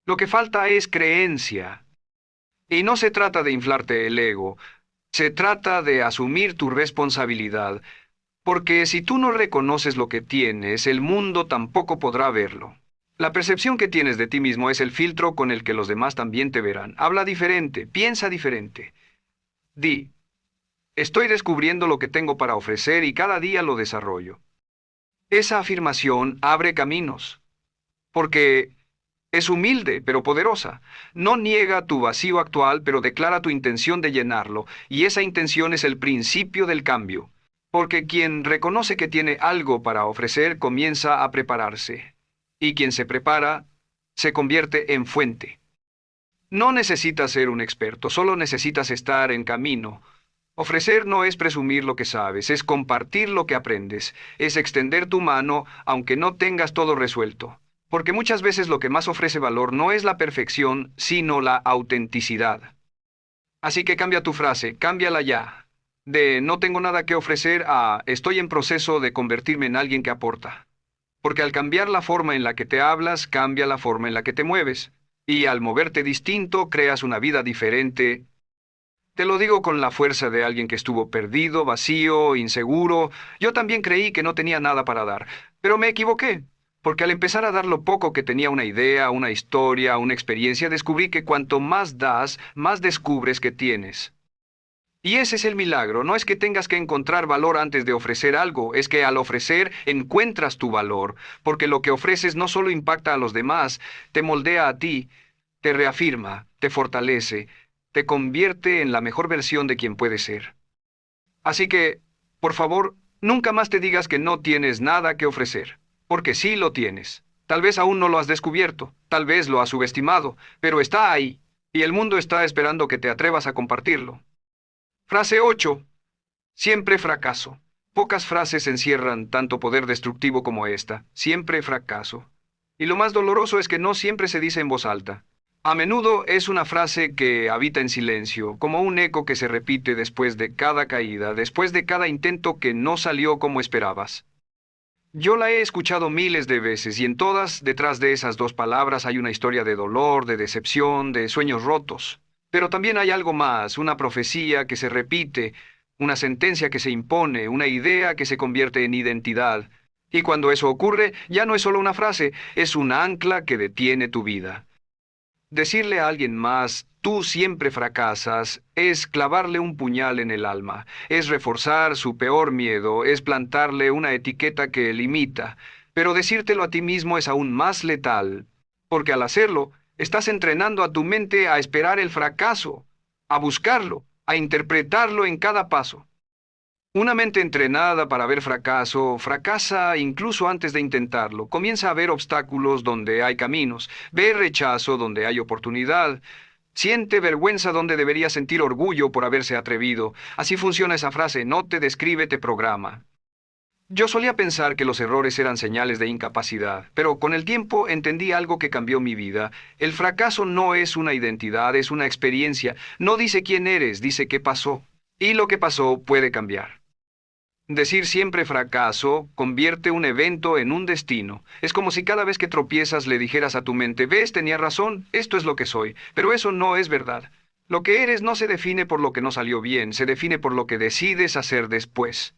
lo que falta es creencia. Y no se trata de inflarte el ego, se trata de asumir tu responsabilidad, porque si tú no reconoces lo que tienes, el mundo tampoco podrá verlo. La percepción que tienes de ti mismo es el filtro con el que los demás también te verán. Habla diferente, piensa diferente. Di, estoy descubriendo lo que tengo para ofrecer y cada día lo desarrollo. Esa afirmación abre caminos, porque es humilde, pero poderosa. No niega tu vacío actual, pero declara tu intención de llenarlo, y esa intención es el principio del cambio. Porque quien reconoce que tiene algo para ofrecer comienza a prepararse, y quien se prepara se convierte en fuente. No necesitas ser un experto, solo necesitas estar en camino. Ofrecer no es presumir lo que sabes, es compartir lo que aprendes, es extender tu mano aunque no tengas todo resuelto. Porque muchas veces lo que más ofrece valor no es la perfección, sino la autenticidad. Así que cambia tu frase, cámbiala ya. De no tengo nada que ofrecer a estoy en proceso de convertirme en alguien que aporta. Porque al cambiar la forma en la que te hablas, cambia la forma en la que te mueves. Y al moverte distinto, creas una vida diferente. Te lo digo con la fuerza de alguien que estuvo perdido, vacío, inseguro. Yo también creí que no tenía nada para dar, pero me equivoqué, porque al empezar a dar lo poco que tenía una idea, una historia, una experiencia, descubrí que cuanto más das, más descubres que tienes. Y ese es el milagro, no es que tengas que encontrar valor antes de ofrecer algo, es que al ofrecer encuentras tu valor, porque lo que ofreces no solo impacta a los demás, te moldea a ti, te reafirma, te fortalece, te convierte en la mejor versión de quien puedes ser. Así que, por favor, nunca más te digas que no tienes nada que ofrecer, porque sí lo tienes. Tal vez aún no lo has descubierto, tal vez lo has subestimado, pero está ahí, y el mundo está esperando que te atrevas a compartirlo. Frase 8. Siempre fracaso. Pocas frases encierran tanto poder destructivo como esta. Siempre fracaso. Y lo más doloroso es que no siempre se dice en voz alta. A menudo es una frase que habita en silencio, como un eco que se repite después de cada caída, después de cada intento que no salió como esperabas. Yo la he escuchado miles de veces y en todas, detrás de esas dos palabras hay una historia de dolor, de decepción, de sueños rotos. Pero también hay algo más, una profecía que se repite, una sentencia que se impone, una idea que se convierte en identidad. Y cuando eso ocurre, ya no es solo una frase, es un ancla que detiene tu vida. Decirle a alguien más, tú siempre fracasas, es clavarle un puñal en el alma, es reforzar su peor miedo, es plantarle una etiqueta que limita. Pero decírtelo a ti mismo es aún más letal, porque al hacerlo, estás entrenando a tu mente a esperar el fracaso, a buscarlo, a interpretarlo en cada paso. Una mente entrenada para ver fracaso fracasa incluso antes de intentarlo. Comienza a ver obstáculos donde hay caminos, ve rechazo donde hay oportunidad, siente vergüenza donde debería sentir orgullo por haberse atrevido. Así funciona esa frase: no te describe, te programa. Yo solía pensar que los errores eran señales de incapacidad, pero con el tiempo entendí algo que cambió mi vida. El fracaso no es una identidad, es una experiencia. No dice quién eres, dice qué pasó. Y lo que pasó puede cambiar. Decir siempre fracaso convierte un evento en un destino. Es como si cada vez que tropiezas le dijeras a tu mente: ves, tenía razón, esto es lo que soy. Pero eso no es verdad. Lo que eres no se define por lo que no salió bien, se define por lo que decides hacer después.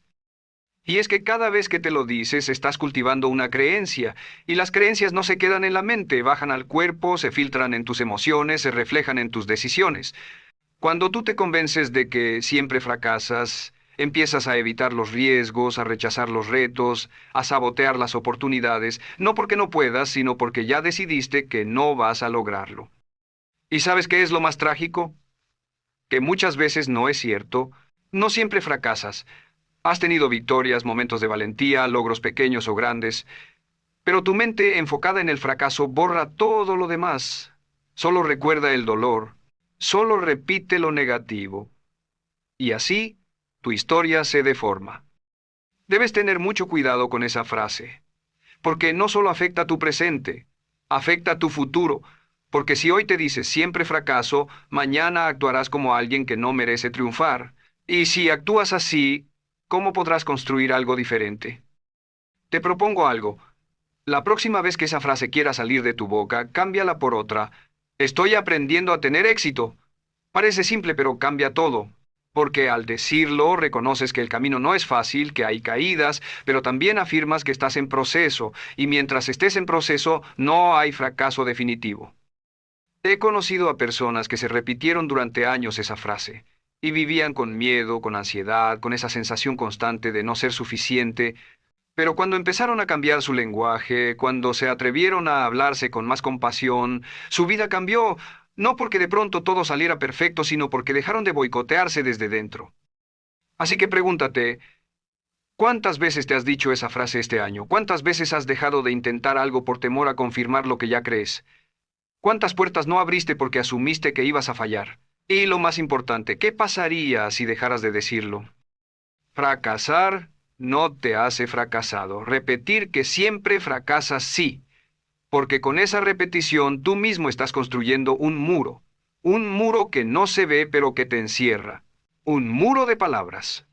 Y es que cada vez que te lo dices, estás cultivando una creencia, y las creencias no se quedan en la mente, bajan al cuerpo, se filtran en tus emociones, se reflejan en tus decisiones. Cuando tú te convences de que siempre fracasas, empiezas a evitar los riesgos, a rechazar los retos, a sabotear las oportunidades, no porque no puedas, sino porque ya decidiste que no vas a lograrlo. ¿Y sabes qué es lo más trágico? Que muchas veces no es cierto. No siempre fracasas. Has tenido victorias, momentos de valentía, logros pequeños o grandes, pero tu mente enfocada en el fracaso borra todo lo demás. Solo recuerda el dolor, solo repite lo negativo. Y así, tu historia se deforma. Debes tener mucho cuidado con esa frase, porque no solo afecta tu presente, afecta tu futuro, porque si hoy te dices siempre fracaso, mañana actuarás como alguien que no merece triunfar. Y si actúas así, ¿cómo podrás construir algo diferente? Te propongo algo. La próxima vez que esa frase quiera salir de tu boca, cámbiala por otra: estoy aprendiendo a tener éxito. Parece simple, pero cambia todo. Porque al decirlo, reconoces que el camino no es fácil, que hay caídas, pero también afirmas que estás en proceso, y mientras estés en proceso, no hay fracaso definitivo. He conocido a personas que se repitieron durante años esa frase, y vivían con miedo, con ansiedad, con esa sensación constante de no ser suficiente, pero cuando empezaron a cambiar su lenguaje, cuando se atrevieron a hablarse con más compasión, su vida cambió, no porque de pronto todo saliera perfecto, sino porque dejaron de boicotearse desde dentro. Así que pregúntate: ¿cuántas veces te has dicho esa frase este año? ¿Cuántas veces has dejado de intentar algo por temor a confirmar lo que ya crees? ¿Cuántas puertas no abriste porque asumiste que ibas a fallar? Y lo más importante, ¿qué pasaría si dejaras de decirlo? Fracasar no te hace fracasado. Repetir que siempre fracasas sí, porque con esa repetición tú mismo estás construyendo un muro que no se ve pero que te encierra, un muro de palabras.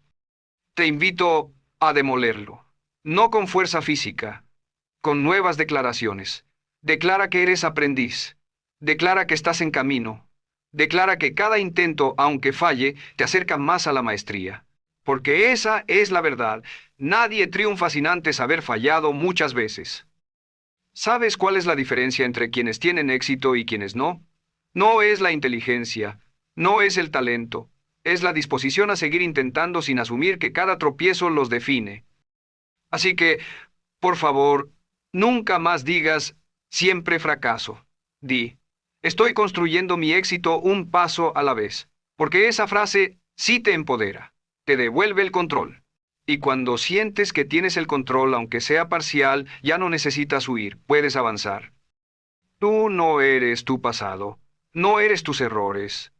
Te invito a demolerlo, no con fuerza física, con nuevas declaraciones. Declara que eres aprendiz, declara que estás en camino, declara que cada intento, aunque falle, te acerca más a la maestría. Porque esa es la verdad. Nadie triunfa sin antes haber fallado muchas veces. ¿Sabes cuál es la diferencia entre quienes tienen éxito y quienes no? No es la inteligencia, no es el talento, es la disposición a seguir intentando sin asumir que cada tropiezo los define. Así que, por favor, nunca más digas siempre fracaso. Di: estoy construyendo mi éxito un paso a la vez. Porque esa frase sí te empodera, te devuelve el control. Y cuando sientes que tienes el control, aunque sea parcial, ya no necesitas huir, puedes avanzar. Tú no eres tu pasado, no eres tus errores,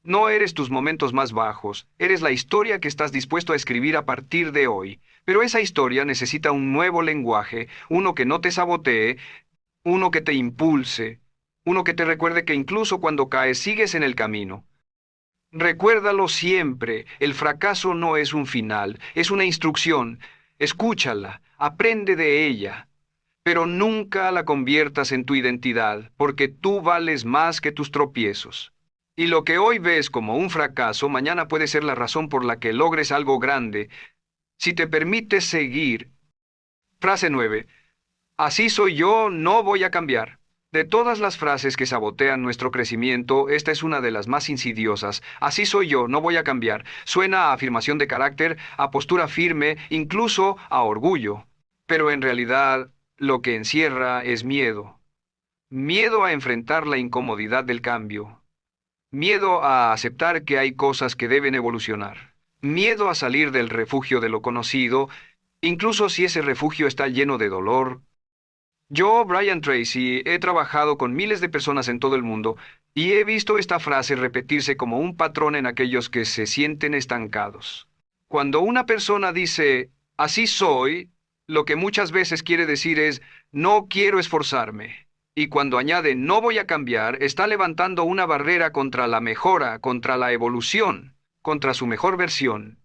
no eres tus momentos más bajos, eres la historia que estás dispuesto a escribir a partir de hoy. Pero esa historia necesita un nuevo lenguaje, uno que no te sabotee, uno que te impulse, uno que te recuerde que incluso cuando caes sigues en el camino. Recuérdalo siempre: el fracaso no es un final, es una instrucción. Escúchala, aprende de ella, pero nunca la conviertas en tu identidad, porque tú vales más que tus tropiezos. Y lo que hoy ves como un fracaso, mañana puede ser la razón por la que logres algo grande, si te permites seguir. Frase 9. Así soy yo, no voy a cambiar. De todas las frases que sabotean nuestro crecimiento, esta es una de las más insidiosas. Así soy yo, no voy a cambiar. Suena a afirmación de carácter, a postura firme, incluso a orgullo. Pero en realidad, lo que encierra es miedo. Miedo a enfrentar la incomodidad del cambio. Miedo a aceptar que hay cosas que deben evolucionar. miedo a salir del refugio de lo conocido, incluso si ese refugio está lleno de dolor. Yo, Brian Tracy, he trabajado con miles de personas en todo el mundo y he visto esta frase repetirse como un patrón en aquellos que se sienten estancados. Cuando una persona dice, así soy, lo que muchas veces quiere decir es, no quiero esforzarme. Y cuando añade, no voy a cambiar, está levantando una barrera contra la mejora, contra la evolución, contra su mejor versión.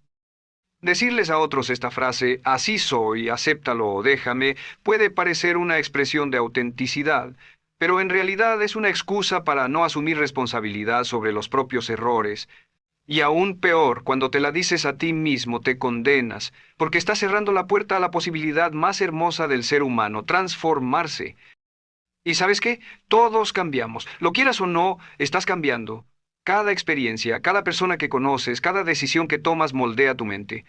Decirles a otros esta frase, así soy, acéptalo o déjame, puede parecer una expresión de autenticidad, pero en realidad es una excusa para no asumir responsabilidad sobre los propios errores. Y aún peor, cuando te la dices a ti mismo, te condenas, porque estás cerrando la puerta a la posibilidad más hermosa del ser humano, transformarse. ¿Y sabes qué? Todos cambiamos. Lo quieras o no, estás cambiando. Cada experiencia, cada persona que conoces, cada decisión que tomas moldea tu mente.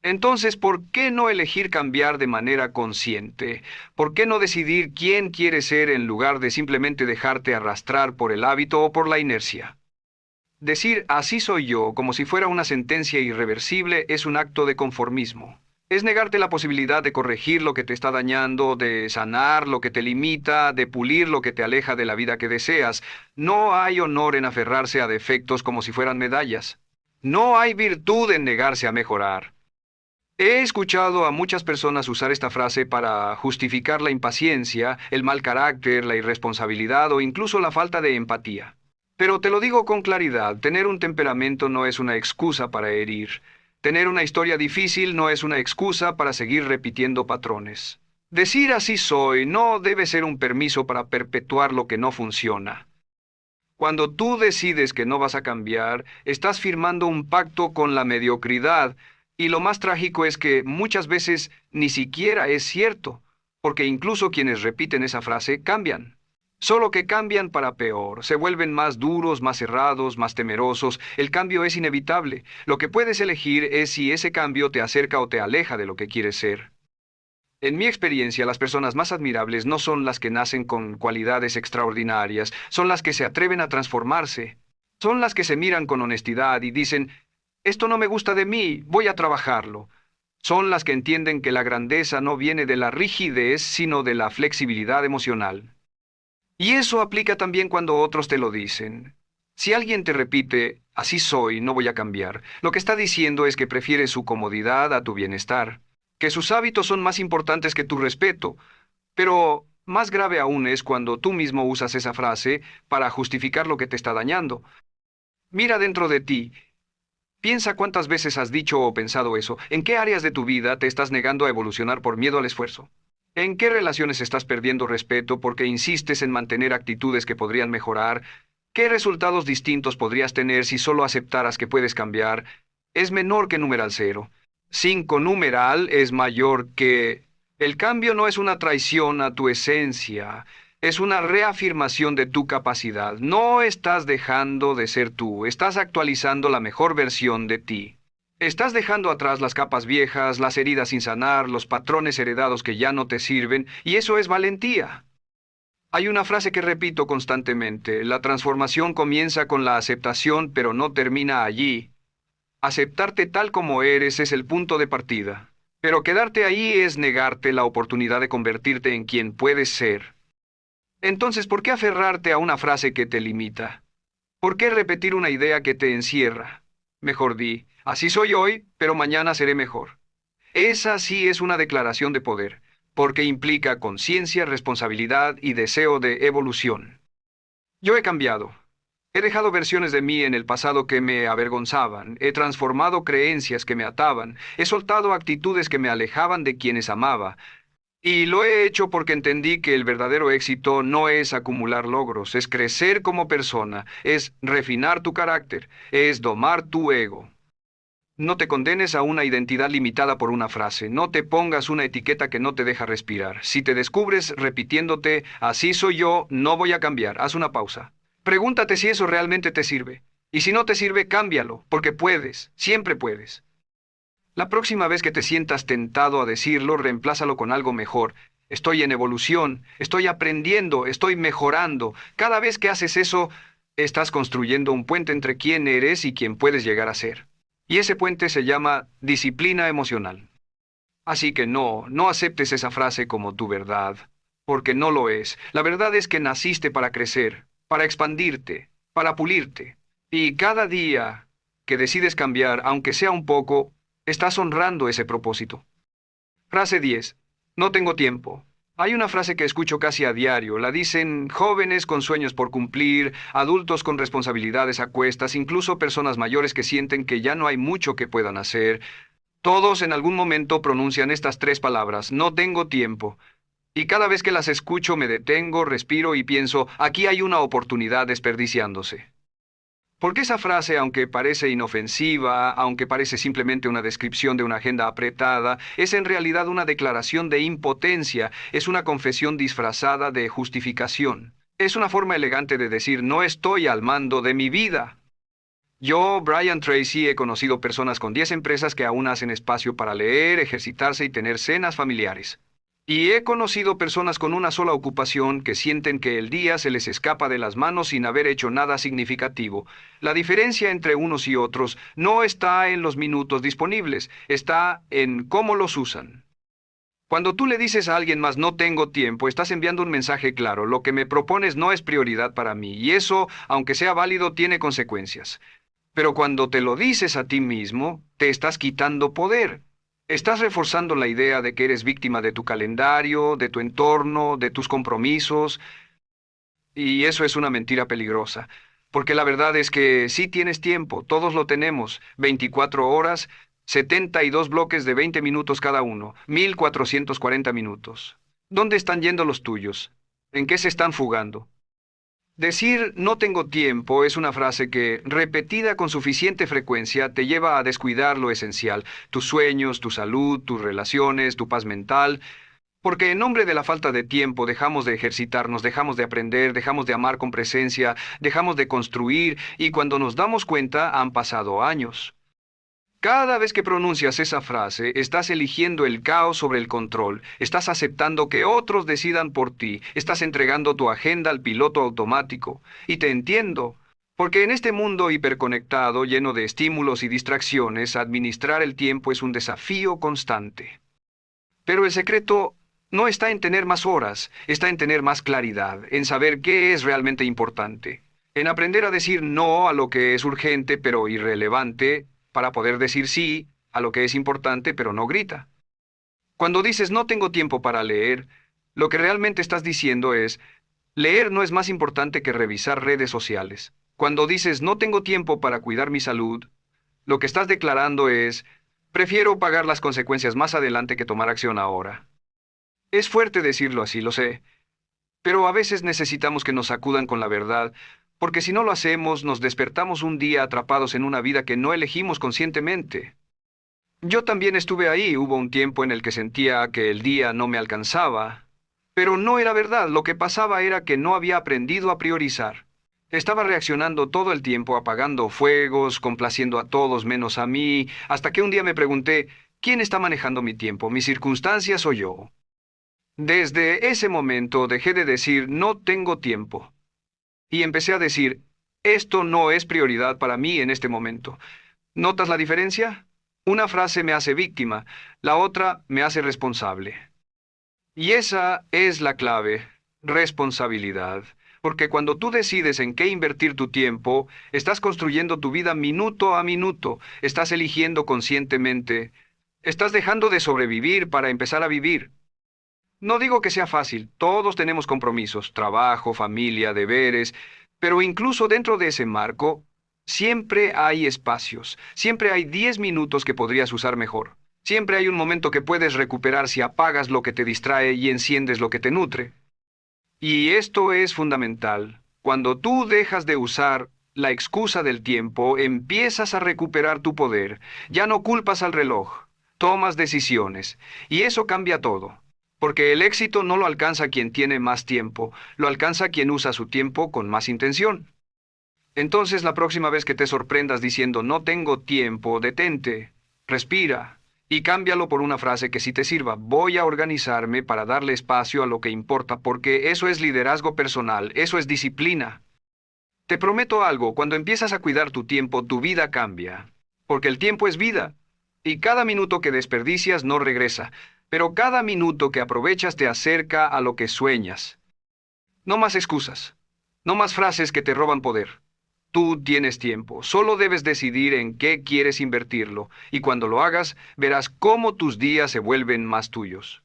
Entonces, ¿por qué no elegir cambiar de manera consciente? ¿Por qué no decidir quién quieres ser en lugar de simplemente dejarte arrastrar por el hábito o por la inercia? Decir así soy yo como si fuera una sentencia irreversible es un acto de conformismo. Es negarte la posibilidad de corregir lo que te está dañando, de sanar lo que te limita, de pulir lo que te aleja de la vida que deseas. No hay honor en aferrarse a defectos como si fueran medallas. No hay virtud en negarse a mejorar. He escuchado a muchas personas usar esta frase para justificar la impaciencia, el mal carácter, la irresponsabilidad o incluso la falta de empatía. Pero te lo digo con claridad, tener un temperamento no es una excusa para herir. Tener una historia difícil no es una excusa para seguir repitiendo patrones. Decir así soy no debe ser un permiso para perpetuar lo que no funciona. Cuando tú decides que no vas a cambiar, estás firmando un pacto con la mediocridad, y lo más trágico es que muchas veces ni siquiera es cierto, porque incluso quienes repiten esa frase cambian. Solo que cambian para peor, se vuelven más duros, más cerrados, más temerosos. El cambio es inevitable. Lo que puedes elegir es si ese cambio te acerca o te aleja de lo que quieres ser. En mi experiencia, las personas más admirables no son las que nacen con cualidades extraordinarias, son las que se atreven a transformarse. Son las que se miran con honestidad y dicen, esto no me gusta de mí, voy a trabajarlo. Son las que entienden que la grandeza no viene de la rigidez, sino de la flexibilidad emocional. Y eso aplica también cuando otros te lo dicen. Si alguien te repite, así soy, no voy a cambiar, lo que está diciendo es que prefiere su comodidad a tu bienestar, que sus hábitos son más importantes que tu respeto. Pero más grave aún es cuando tú mismo usas esa frase para justificar lo que te está dañando. Mira dentro de ti. Piensa cuántas veces has dicho o pensado eso. ¿En qué áreas de tu vida te estás negando a evolucionar por miedo al esfuerzo? ¿En qué relaciones estás perdiendo respeto porque insistes en mantener actitudes que podrían mejorar? ¿Qué resultados distintos podrías tener si solo aceptaras que puedes cambiar? Es menor que numeral cero. 5 numeral es mayor que... El cambio no es una traición a tu esencia, es una reafirmación de tu capacidad. No estás dejando de ser tú, estás actualizando la mejor versión de ti. Estás dejando atrás las capas viejas, las heridas sin sanar, los patrones heredados que ya no te sirven, y eso es valentía. Hay una frase que repito constantemente, la transformación comienza con la aceptación, pero no termina allí. Aceptarte tal como eres es el punto de partida, pero quedarte ahí es negarte la oportunidad de convertirte en quien puedes ser. Entonces, ¿por qué aferrarte a una frase que te limita? ¿Por qué repetir una idea que te encierra? Mejor di, así soy hoy, pero mañana seré mejor. Esa sí es una declaración de poder, porque implica conciencia, responsabilidad y deseo de evolución. Yo he cambiado. He dejado versiones de mí en el pasado que me avergonzaban, he transformado creencias que me ataban, he soltado actitudes que me alejaban de quienes amaba, y lo he hecho porque entendí que el verdadero éxito no es acumular logros, es crecer como persona, es refinar tu carácter, es domar tu ego. No te condenes a una identidad limitada por una frase, no te pongas una etiqueta que no te deja respirar. Si te descubres repitiéndote, así soy yo, no voy a cambiar, haz una pausa. Pregúntate si eso realmente te sirve. Y si no te sirve, cámbialo, porque puedes, siempre puedes. La próxima vez que te sientas tentado a decirlo, reemplázalo con algo mejor. Estoy en evolución, estoy aprendiendo, estoy mejorando. Cada vez que haces eso, estás construyendo un puente entre quién eres y quién puedes llegar a ser. Y ese puente se llama disciplina emocional. Así que no aceptes esa frase como tu verdad, porque no lo es. La verdad es que naciste para crecer, para expandirte, para pulirte. Y cada día que decides cambiar, aunque sea un poco, estás honrando ese propósito. Frase 10. No tengo tiempo. Hay una frase que escucho casi a diario. La dicen jóvenes con sueños por cumplir, adultos con responsabilidades a cuestas, incluso personas mayores que sienten que ya no hay mucho que puedan hacer. Todos en algún momento pronuncian estas tres palabras, no tengo tiempo. Y cada vez que las escucho me detengo, respiro y pienso, aquí hay una oportunidad desperdiciándose. Porque esa frase, aunque parece inofensiva, aunque parece simplemente una descripción de una agenda apretada, es en realidad una declaración de impotencia, es una confesión disfrazada de justificación. Es una forma elegante de decir, no estoy al mando de mi vida. Yo, Brian Tracy, he conocido personas con 10 empresas que aún hacen espacio para leer, ejercitarse y tener cenas familiares. Y he conocido personas con una sola ocupación que sienten que el día se les escapa de las manos sin haber hecho nada significativo. La diferencia entre unos y otros no está en los minutos disponibles, está en cómo los usan. Cuando tú le dices a alguien más no tengo tiempo, estás enviando un mensaje claro. Lo que me propones no es prioridad para mí, y eso, aunque sea válido, tiene consecuencias. Pero cuando te lo dices a ti mismo, te estás quitando poder. Estás reforzando la idea de que eres víctima de tu calendario, de tu entorno, de tus compromisos, y eso es una mentira peligrosa. Porque la verdad es que sí tienes tiempo, todos lo tenemos, 24 horas, 72 bloques de 20 minutos cada uno, 1440 minutos. ¿Dónde están yendo los tuyos? ¿En qué se están fugando? Decir no tengo tiempo es una frase que, repetida con suficiente frecuencia, te lleva a descuidar lo esencial, tus sueños, tu salud, tus relaciones, tu paz mental, porque en nombre de la falta de tiempo dejamos de ejercitarnos, dejamos de aprender, dejamos de amar con presencia, dejamos de construir, y cuando nos damos cuenta han pasado años. Cada vez que pronuncias esa frase, estás eligiendo el caos sobre el control, estás aceptando que otros decidan por ti, estás entregando tu agenda al piloto automático. Y te entiendo, porque en este mundo hiperconectado, lleno de estímulos y distracciones, administrar el tiempo es un desafío constante. Pero el secreto no está en tener más horas, está en tener más claridad, en saber qué es realmente importante, en aprender a decir no a lo que es urgente pero irrelevante, para poder decir sí a lo que es importante pero no grita. Cuando dices no tengo tiempo para leer, lo que realmente estás diciendo es, leer no es más importante que revisar redes sociales. Cuando dices no tengo tiempo para cuidar mi salud, lo que estás declarando es, prefiero pagar las consecuencias más adelante que tomar acción ahora. Es fuerte decirlo así, lo sé, pero a veces necesitamos que nos sacudan con la verdad, porque si no lo hacemos, nos despertamos un día atrapados en una vida que no elegimos conscientemente. Yo también estuve ahí, hubo un tiempo en el que sentía que el día no me alcanzaba, pero no era verdad, lo que pasaba era que no había aprendido a priorizar. Estaba reaccionando todo el tiempo, apagando fuegos, complaciendo a todos menos a mí, hasta que un día me pregunté, ¿quién está manejando mi tiempo, mis circunstancias o yo? Desde ese momento dejé de decir no tengo tiempo y empecé a decir esto no es prioridad para mí en este momento. ¿Notas la diferencia? Una frase me hace víctima, la otra me hace responsable. Y esa es la clave, responsabilidad. Porque cuando tú decides en qué invertir tu tiempo, estás construyendo tu vida minuto a minuto, estás eligiendo conscientemente, estás dejando de sobrevivir para empezar a vivir. No digo que sea fácil, todos tenemos compromisos, trabajo, familia, deberes, pero incluso dentro de ese marco, siempre hay espacios, siempre hay 10 minutos que podrías usar mejor. Siempre hay un momento que puedes recuperar si apagas lo que te distrae y enciendes lo que te nutre. Y esto es fundamental. Cuando tú dejas de usar la excusa del tiempo, empiezas a recuperar tu poder. Ya no culpas al reloj, tomas decisiones, y eso cambia todo. Porque el éxito no lo alcanza quien tiene más tiempo, lo alcanza quien usa su tiempo con más intención. Entonces, la próxima vez que te sorprendas diciendo no tengo tiempo, detente, respira y cámbialo por una frase que sí te sirva. Voy a organizarme para darle espacio a lo que importa, porque eso es liderazgo personal, eso es disciplina. Te prometo algo, cuando empiezas a cuidar tu tiempo, tu vida cambia. porque el tiempo es vida, y cada minuto que desperdicias no regresa, pero cada minuto que aprovechas te acerca a lo que sueñas. No más excusas, no más frases que te roban poder. Tú tienes tiempo, solo debes decidir en qué quieres invertirlo, y cuando lo hagas, verás cómo tus días se vuelven más tuyos.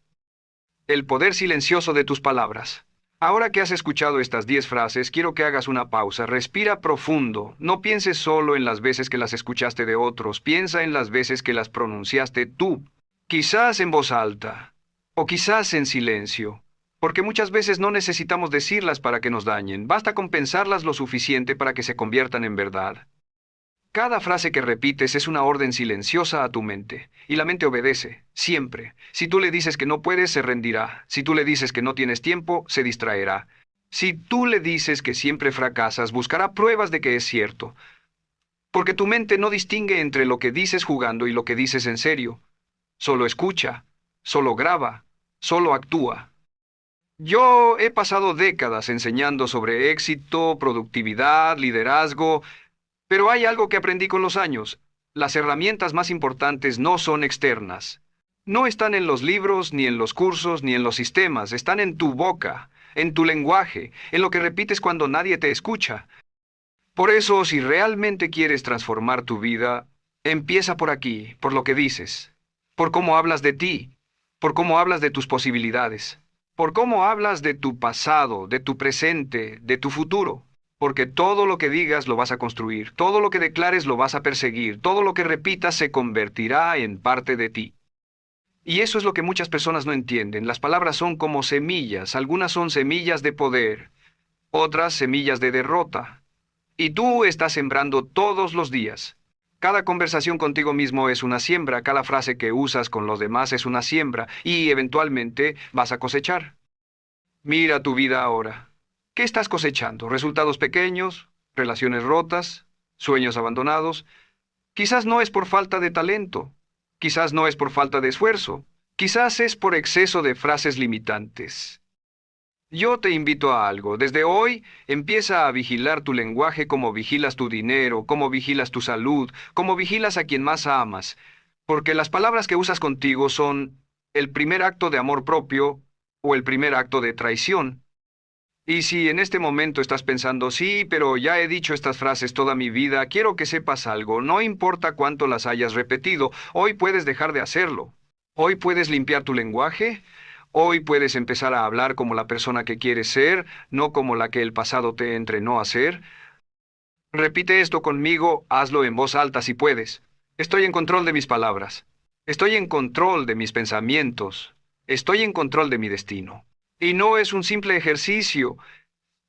El poder silencioso de tus palabras. Ahora que has escuchado estas 10 frases, quiero que hagas una pausa, respira profundo, no pienses solo en las veces que las escuchaste de otros, piensa en las veces que las pronunciaste tú, quizás en voz alta, o quizás en silencio, porque muchas veces no necesitamos decirlas para que nos dañen, basta con pensarlas lo suficiente para que se conviertan en verdad. Cada frase que repites es una orden silenciosa a tu mente, y la mente obedece, siempre. Si tú le dices que no puedes, se rendirá. Si tú le dices que no tienes tiempo, se distraerá. Si tú le dices que siempre fracasas, buscará pruebas de que es cierto. Porque tu mente no distingue entre lo que dices jugando y lo que dices en serio. Solo escucha, solo graba, solo actúa. Yo he pasado décadas enseñando sobre éxito, productividad, liderazgo, pero hay algo que aprendí con los años. Las herramientas más importantes no son externas. No están en los libros, ni en los cursos, ni en los sistemas. Están en tu boca, en tu lenguaje, en lo que repites cuando nadie te escucha. Por eso, si realmente quieres transformar tu vida, empieza por aquí, por lo que dices, por cómo hablas de ti, por cómo hablas de tus posibilidades, por cómo hablas de tu pasado, de tu presente, de tu futuro. Porque todo lo que digas lo vas a construir, todo lo que declares lo vas a perseguir, todo lo que repitas se convertirá en parte de ti. Y eso es lo que muchas personas no entienden. Las palabras son como semillas, algunas son semillas de poder, otras semillas de derrota. Y tú estás sembrando todos los días. Cada conversación contigo mismo es una siembra, cada frase que usas con los demás es una siembra, y eventualmente vas a cosechar. Mira tu vida ahora. ¿Qué estás cosechando? ¿Resultados pequeños? ¿Relaciones rotas? ¿Sueños abandonados? Quizás no es por falta de talento. Quizás no es por falta de esfuerzo. Quizás es por exceso de frases limitantes. Yo te invito a algo. Desde hoy empieza a vigilar tu lenguaje como vigilas tu dinero, como vigilas tu salud, como vigilas a quien más amas. Porque las palabras que usas contigo son el primer acto de amor propio o el primer acto de traición. Y si en este momento estás pensando, sí, pero ya he dicho estas frases toda mi vida, quiero que sepas algo, no importa cuánto las hayas repetido, hoy puedes dejar de hacerlo. Hoy puedes limpiar tu lenguaje, hoy puedes empezar a hablar como la persona que quieres ser, no como la que el pasado te entrenó a ser. Repite esto conmigo, hazlo en voz alta si puedes. Estoy en control de mis palabras. Estoy en control de mis pensamientos. Estoy en control de mi destino. Y no es un simple ejercicio,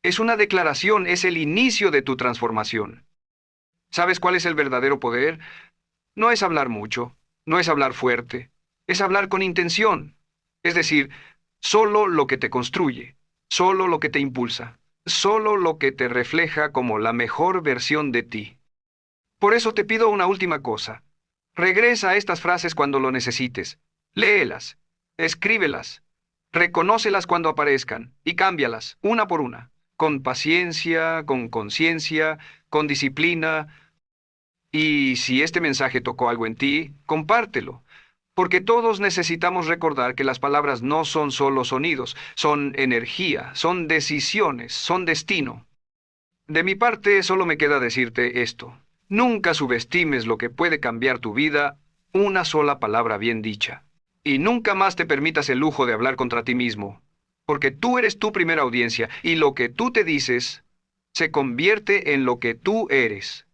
es una declaración, es el inicio de tu transformación. ¿Sabes cuál es el verdadero poder? No es hablar mucho, no es hablar fuerte, es hablar con intención. Es decir, solo lo que te construye, solo lo que te impulsa, solo lo que te refleja como la mejor versión de ti. Por eso te pido una última cosa. Regresa a estas frases cuando lo necesites. Léelas, escríbelas. Reconócelas cuando aparezcan y cámbialas, una por una, con paciencia, con conciencia, con disciplina. Y si este mensaje tocó algo en ti, compártelo, porque todos necesitamos recordar que las palabras no son solo sonidos, son energía, son decisiones, son destino. De mi parte, solo me queda decirte esto. Nunca subestimes lo que puede cambiar tu vida, una sola palabra bien dicha. Y nunca más te permitas el lujo de hablar contra ti mismo, porque tú eres tu primera audiencia y lo que tú te dices se convierte en lo que tú eres.